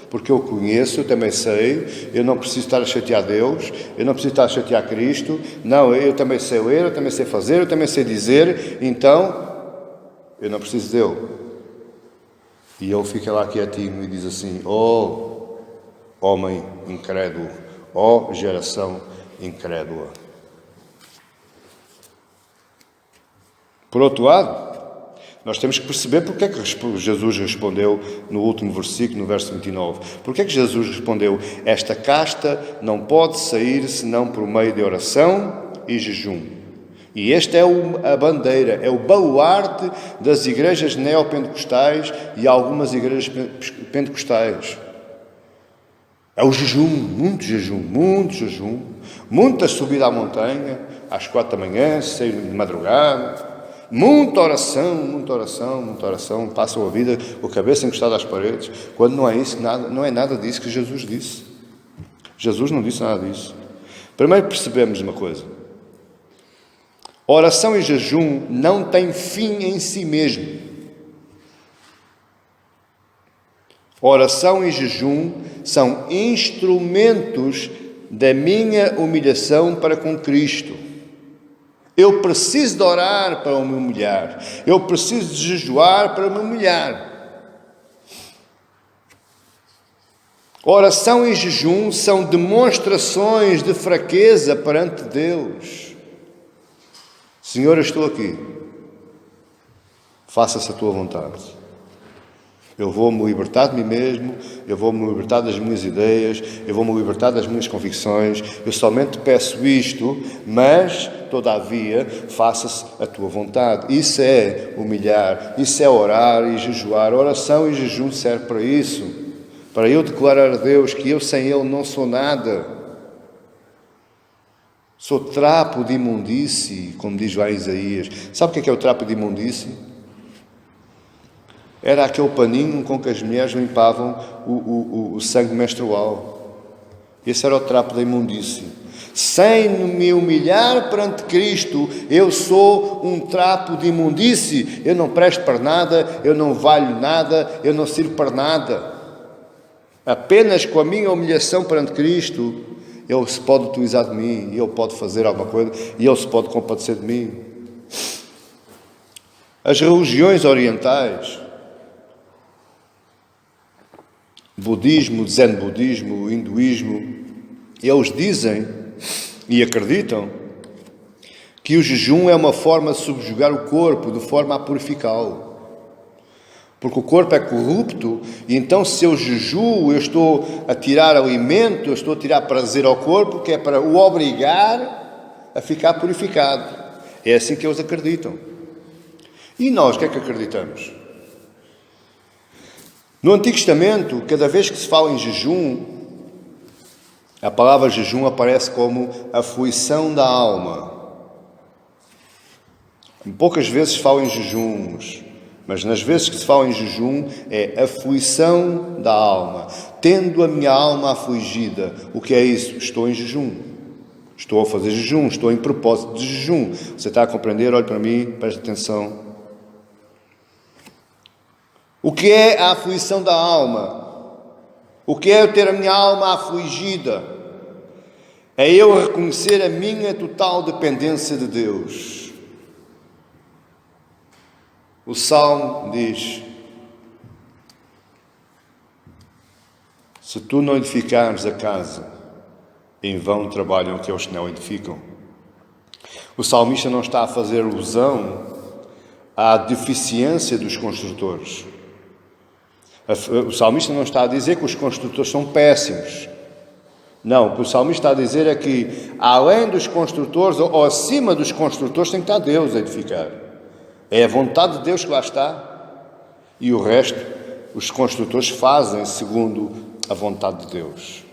porque eu conheço, eu também sei, eu não preciso estar a chatear Deus, eu não preciso estar a chatear Cristo, não, eu também sei ler, eu também sei fazer, eu também sei dizer, então eu não preciso dele. E ele fica lá quietinho e diz assim: oh, homem incrédulo, oh, geração incrédula. Por outro lado, nós temos que perceber porque é que Jesus respondeu no último versículo, no verso 29. Porque é que Jesus respondeu: esta casta não pode sair senão por meio de oração e jejum. E esta é a bandeira, é o baluarte das igrejas neopentecostais e algumas igrejas pentecostais. É o jejum, muita subida à montanha, às 4 da manhã, 6 de madrugada. Muita oração, passam a vida com a cabeça encostada às paredes, quando não é isso, não é nada disso que Jesus disse. Jesus não disse nada disso. Primeiro percebemos uma coisa: oração e jejum não têm fim em si mesmo. Oração e jejum são instrumentos da minha humilhação para com Cristo. Eu preciso de orar para me humilhar. Eu preciso de jejuar para me humilhar. Oração e jejum são demonstrações de fraqueza perante Deus. Senhor, eu estou aqui. Faça-se a tua vontade. Eu vou-me libertar de mim mesmo, eu vou-me libertar das minhas ideias, eu vou-me libertar das minhas convicções. Eu somente peço isto, mas, todavia, faça-se a tua vontade. Isso é humilhar, isso é orar e jejuar. Oração e jejum serve para isso, para eu declarar a Deus que eu sem Ele não sou nada. Sou trapo de imundície, como diz lá Isaías. Sabe o que é o trapo de imundície? Era aquele paninho com que as mulheres limpavam o sangue menstrual. Esse era o trapo da imundície. Sem me humilhar perante Cristo, eu sou um trapo de imundície. Eu não presto para nada, eu não valho nada, eu não sirvo para nada. Apenas com a minha humilhação perante Cristo, Ele se pode utilizar de mim, Ele pode fazer alguma coisa e Ele se pode compadecer de mim. As religiões orientais, budismo, zen budismo, hinduísmo, eles dizem e acreditam que o jejum é uma forma de subjugar o corpo, de forma a purificá-lo. Porque o corpo é corrupto e então se eu jejuo, eu estou a tirar alimento, eu estou a tirar prazer ao corpo, que é para o obrigar a ficar purificado. É assim que eles acreditam. E nós, o que é que acreditamos? No Antigo Testamento, cada vez que se fala em jejum, a palavra jejum aparece como aflição da alma. Poucas vezes se fala em jejuns, mas nas vezes que se fala em jejum é aflição da alma. Tendo a minha alma afligida. O que é isso? Estou em jejum. Estou a fazer jejum, estou em propósito de jejum. Você está a compreender? Olhe para mim, preste atenção. O que é a aflição da alma? O que é eu ter a minha alma afligida? É eu reconhecer a minha total dependência de Deus. O Salmo diz: se tu não edificares a casa, em vão trabalham aqueles que não edificam. O salmista não está a fazer alusão à deficiência dos construtores. O salmista não está a dizer que os construtores são péssimos. Não, o que o salmista está a dizer é que, além dos construtores, ou acima dos construtores, tem que estar Deus a edificar. É a vontade de Deus que lá está. E o resto, os construtores fazem segundo a vontade de Deus.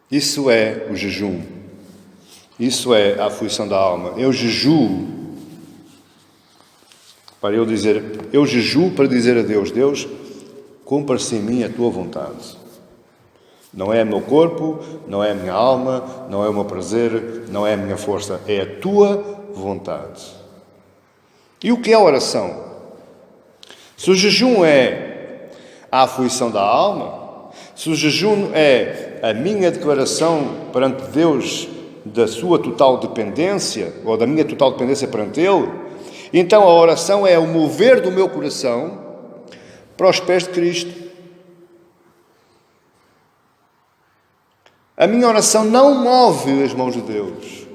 Isso é o jejum. Isso é a aflição da alma. Eu jejuo para eu dizer, eu jejuo para dizer a Deus, Deus, cumpra-se em mim a tua vontade. Não é o meu corpo, não é a minha alma, não é o meu prazer, não é a minha força, é a tua vontade. E o que é oração? Se o jejum é a aflição da alma, se o jejum é a minha declaração perante Deus da sua total dependência, ou da minha total dependência perante Ele, então a oração é o mover do meu coração para os pés de Cristo. A minha oração não move as mãos de Deus.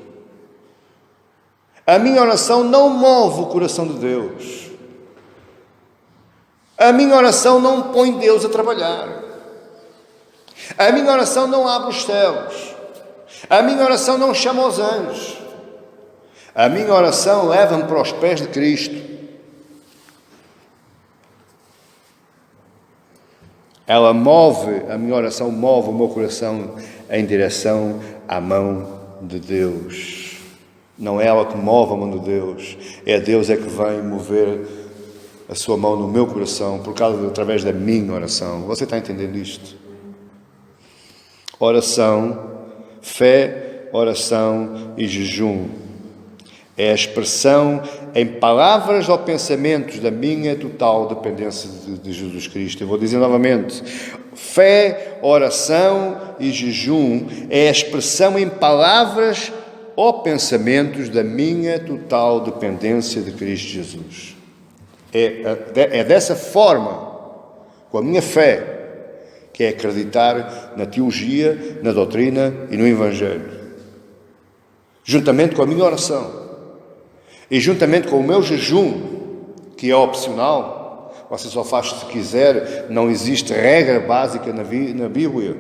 A minha oração não move o coração de Deus. A minha oração não põe Deus a trabalhar. A minha oração não abre os céus. A minha oração não chama os anjos. A minha oração leva-me para os pés de Cristo. Ela move, a minha oração move o meu coração em direção à mão de Deus. Não é ela que move a mão de Deus, é Deus é que vem mover a sua mão no meu coração através da minha oração. Você está entendendo isto? Oração, fé, oração e jejum. É a expressão em palavras ou pensamentos da minha total dependência de Jesus Cristo. Eu vou dizer novamente. Fé, oração e jejum é a expressão em palavras ou pensamentos da minha total dependência de Cristo Jesus. É dessa forma, com a minha fé, que é acreditar na teologia, na doutrina e no Evangelho. Juntamente com a minha oração. E juntamente com o meu jejum, que é opcional, você só faz se quiser, não existe regra básica na Bíblia.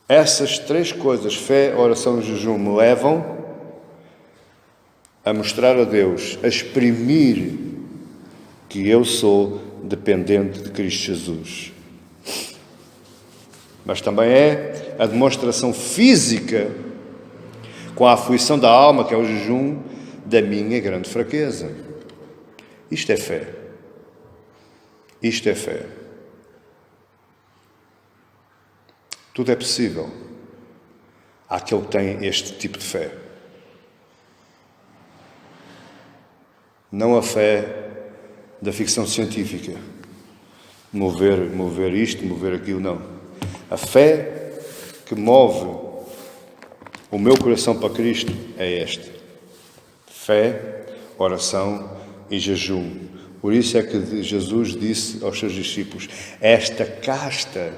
Essas três coisas, fé, oração e jejum, me levam a mostrar a Deus, a exprimir que eu sou dependente de Cristo Jesus. Mas também é a demonstração física com a aflição da alma, que é o jejum, da minha grande fraqueza. Isto é fé. Isto é fé. Tudo é possível àquele que tem este tipo de fé. Não a fé da ficção científica. Mover isto, mover aquilo, não. A fé que move o meu coração para Cristo é esta. Fé, oração e jejum. Por isso é que Jesus disse aos seus discípulos, esta casta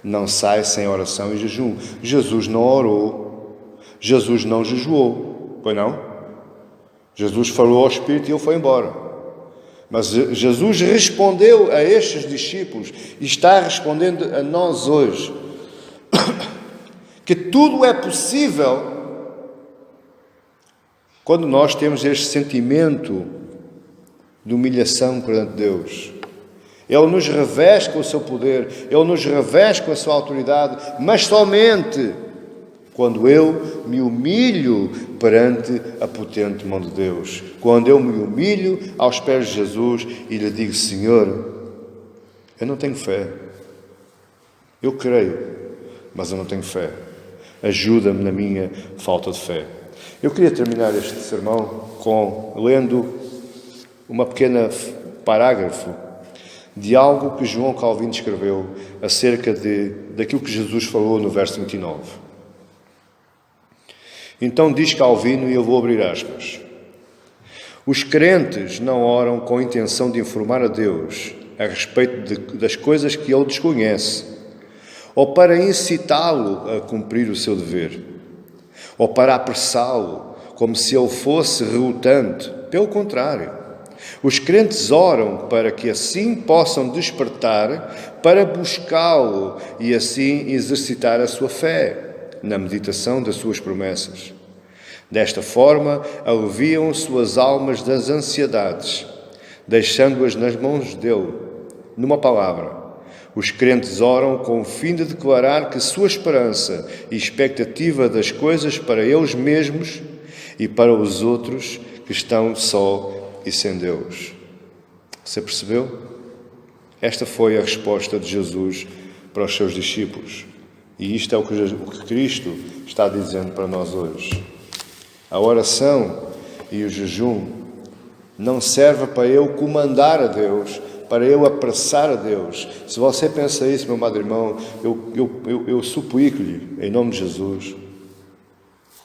não sai sem oração e jejum. Jesus não orou. Jesus não jejuou. Pois não? Jesus falou ao Espírito e ele foi embora. Mas Jesus respondeu a estes discípulos e está respondendo a nós hoje que tudo é possível quando nós temos este sentimento de humilhação perante Deus. Ele nos reveste com o seu poder, Ele nos reveste com a sua autoridade, mas somente quando eu me humilho perante a potente mão de Deus. Quando eu me humilho aos pés de Jesus e lhe digo, Senhor, eu não tenho fé. Eu creio, mas eu não tenho fé. Ajuda-me na minha falta de fé. Eu queria terminar este sermão lendo uma pequena parágrafo de algo que João Calvino escreveu acerca daquilo que Jesus falou no verso 29. Então diz Calvino, e eu vou abrir aspas, os crentes não oram com a intenção de informar a Deus a respeito das coisas que ele desconhece, ou para incitá-lo a cumprir o seu dever, ou para apressá-lo, como se ele fosse relutante. Pelo contrário, os crentes oram para que assim possam despertar para buscá-lo e assim exercitar a sua fé na meditação das suas promessas. Desta forma, aliviam suas almas das ansiedades, deixando-as nas mãos dele. Numa palavra, os crentes oram com o fim de declarar que sua esperança e expectativa das coisas para eles mesmos e para os outros que estão só e sem Deus. Você percebeu? Esta foi a resposta de Jesus para os seus discípulos. E isto é o que Cristo está dizendo para nós hoje. A oração e o jejum não servem para eu comandar a Deus, para eu apressar a Deus. Se você pensa isso, meu amado irmão, eu suplico-lhe, em nome de Jesus,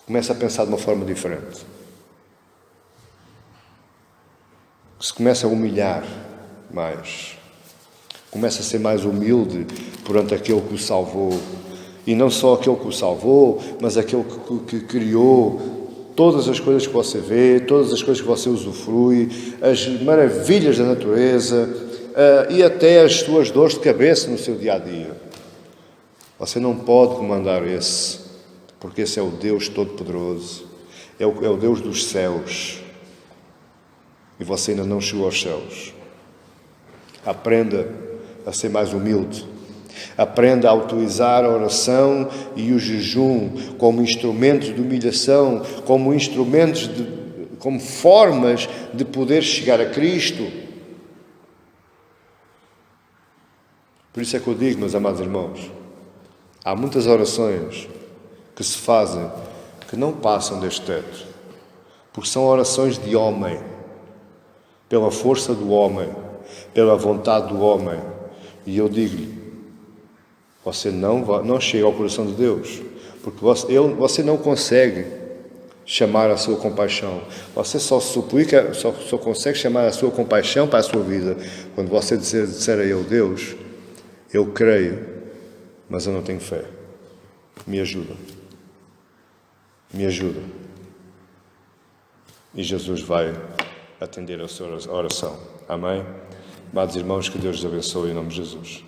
comece a pensar de uma forma diferente. Se começa a humilhar mais. Começa a ser mais humilde perante aquele que o salvou. E não só aquele que o salvou, mas aquele que criou todas as coisas que você vê, todas as coisas que você usufrui, as maravilhas da natureza e até as suas dores de cabeça no seu dia-a-dia. Você não pode comandar esse, porque esse é o Deus Todo-Poderoso, é o Deus dos céus. E você ainda não chegou aos céus. Aprenda a ser mais humilde. Aprenda a utilizar a oração e o jejum como instrumentos de humilhação, como formas de poder chegar a Cristo. Por isso é que eu digo, meus amados irmãos, há muitas orações que se fazem que não passam deste teto, porque são orações de homem, pela força do homem, pela vontade do homem. E eu digo-lhe, você não chega ao coração de Deus, porque você não consegue chamar a sua compaixão. Você só consegue chamar a sua compaixão para a sua vida quando você disser a Ele: Deus, eu creio, mas eu não tenho fé. Me ajuda. Me ajuda. E Jesus vai atender a sua oração. Amém? Amados irmãos, que Deus os abençoe em nome de Jesus.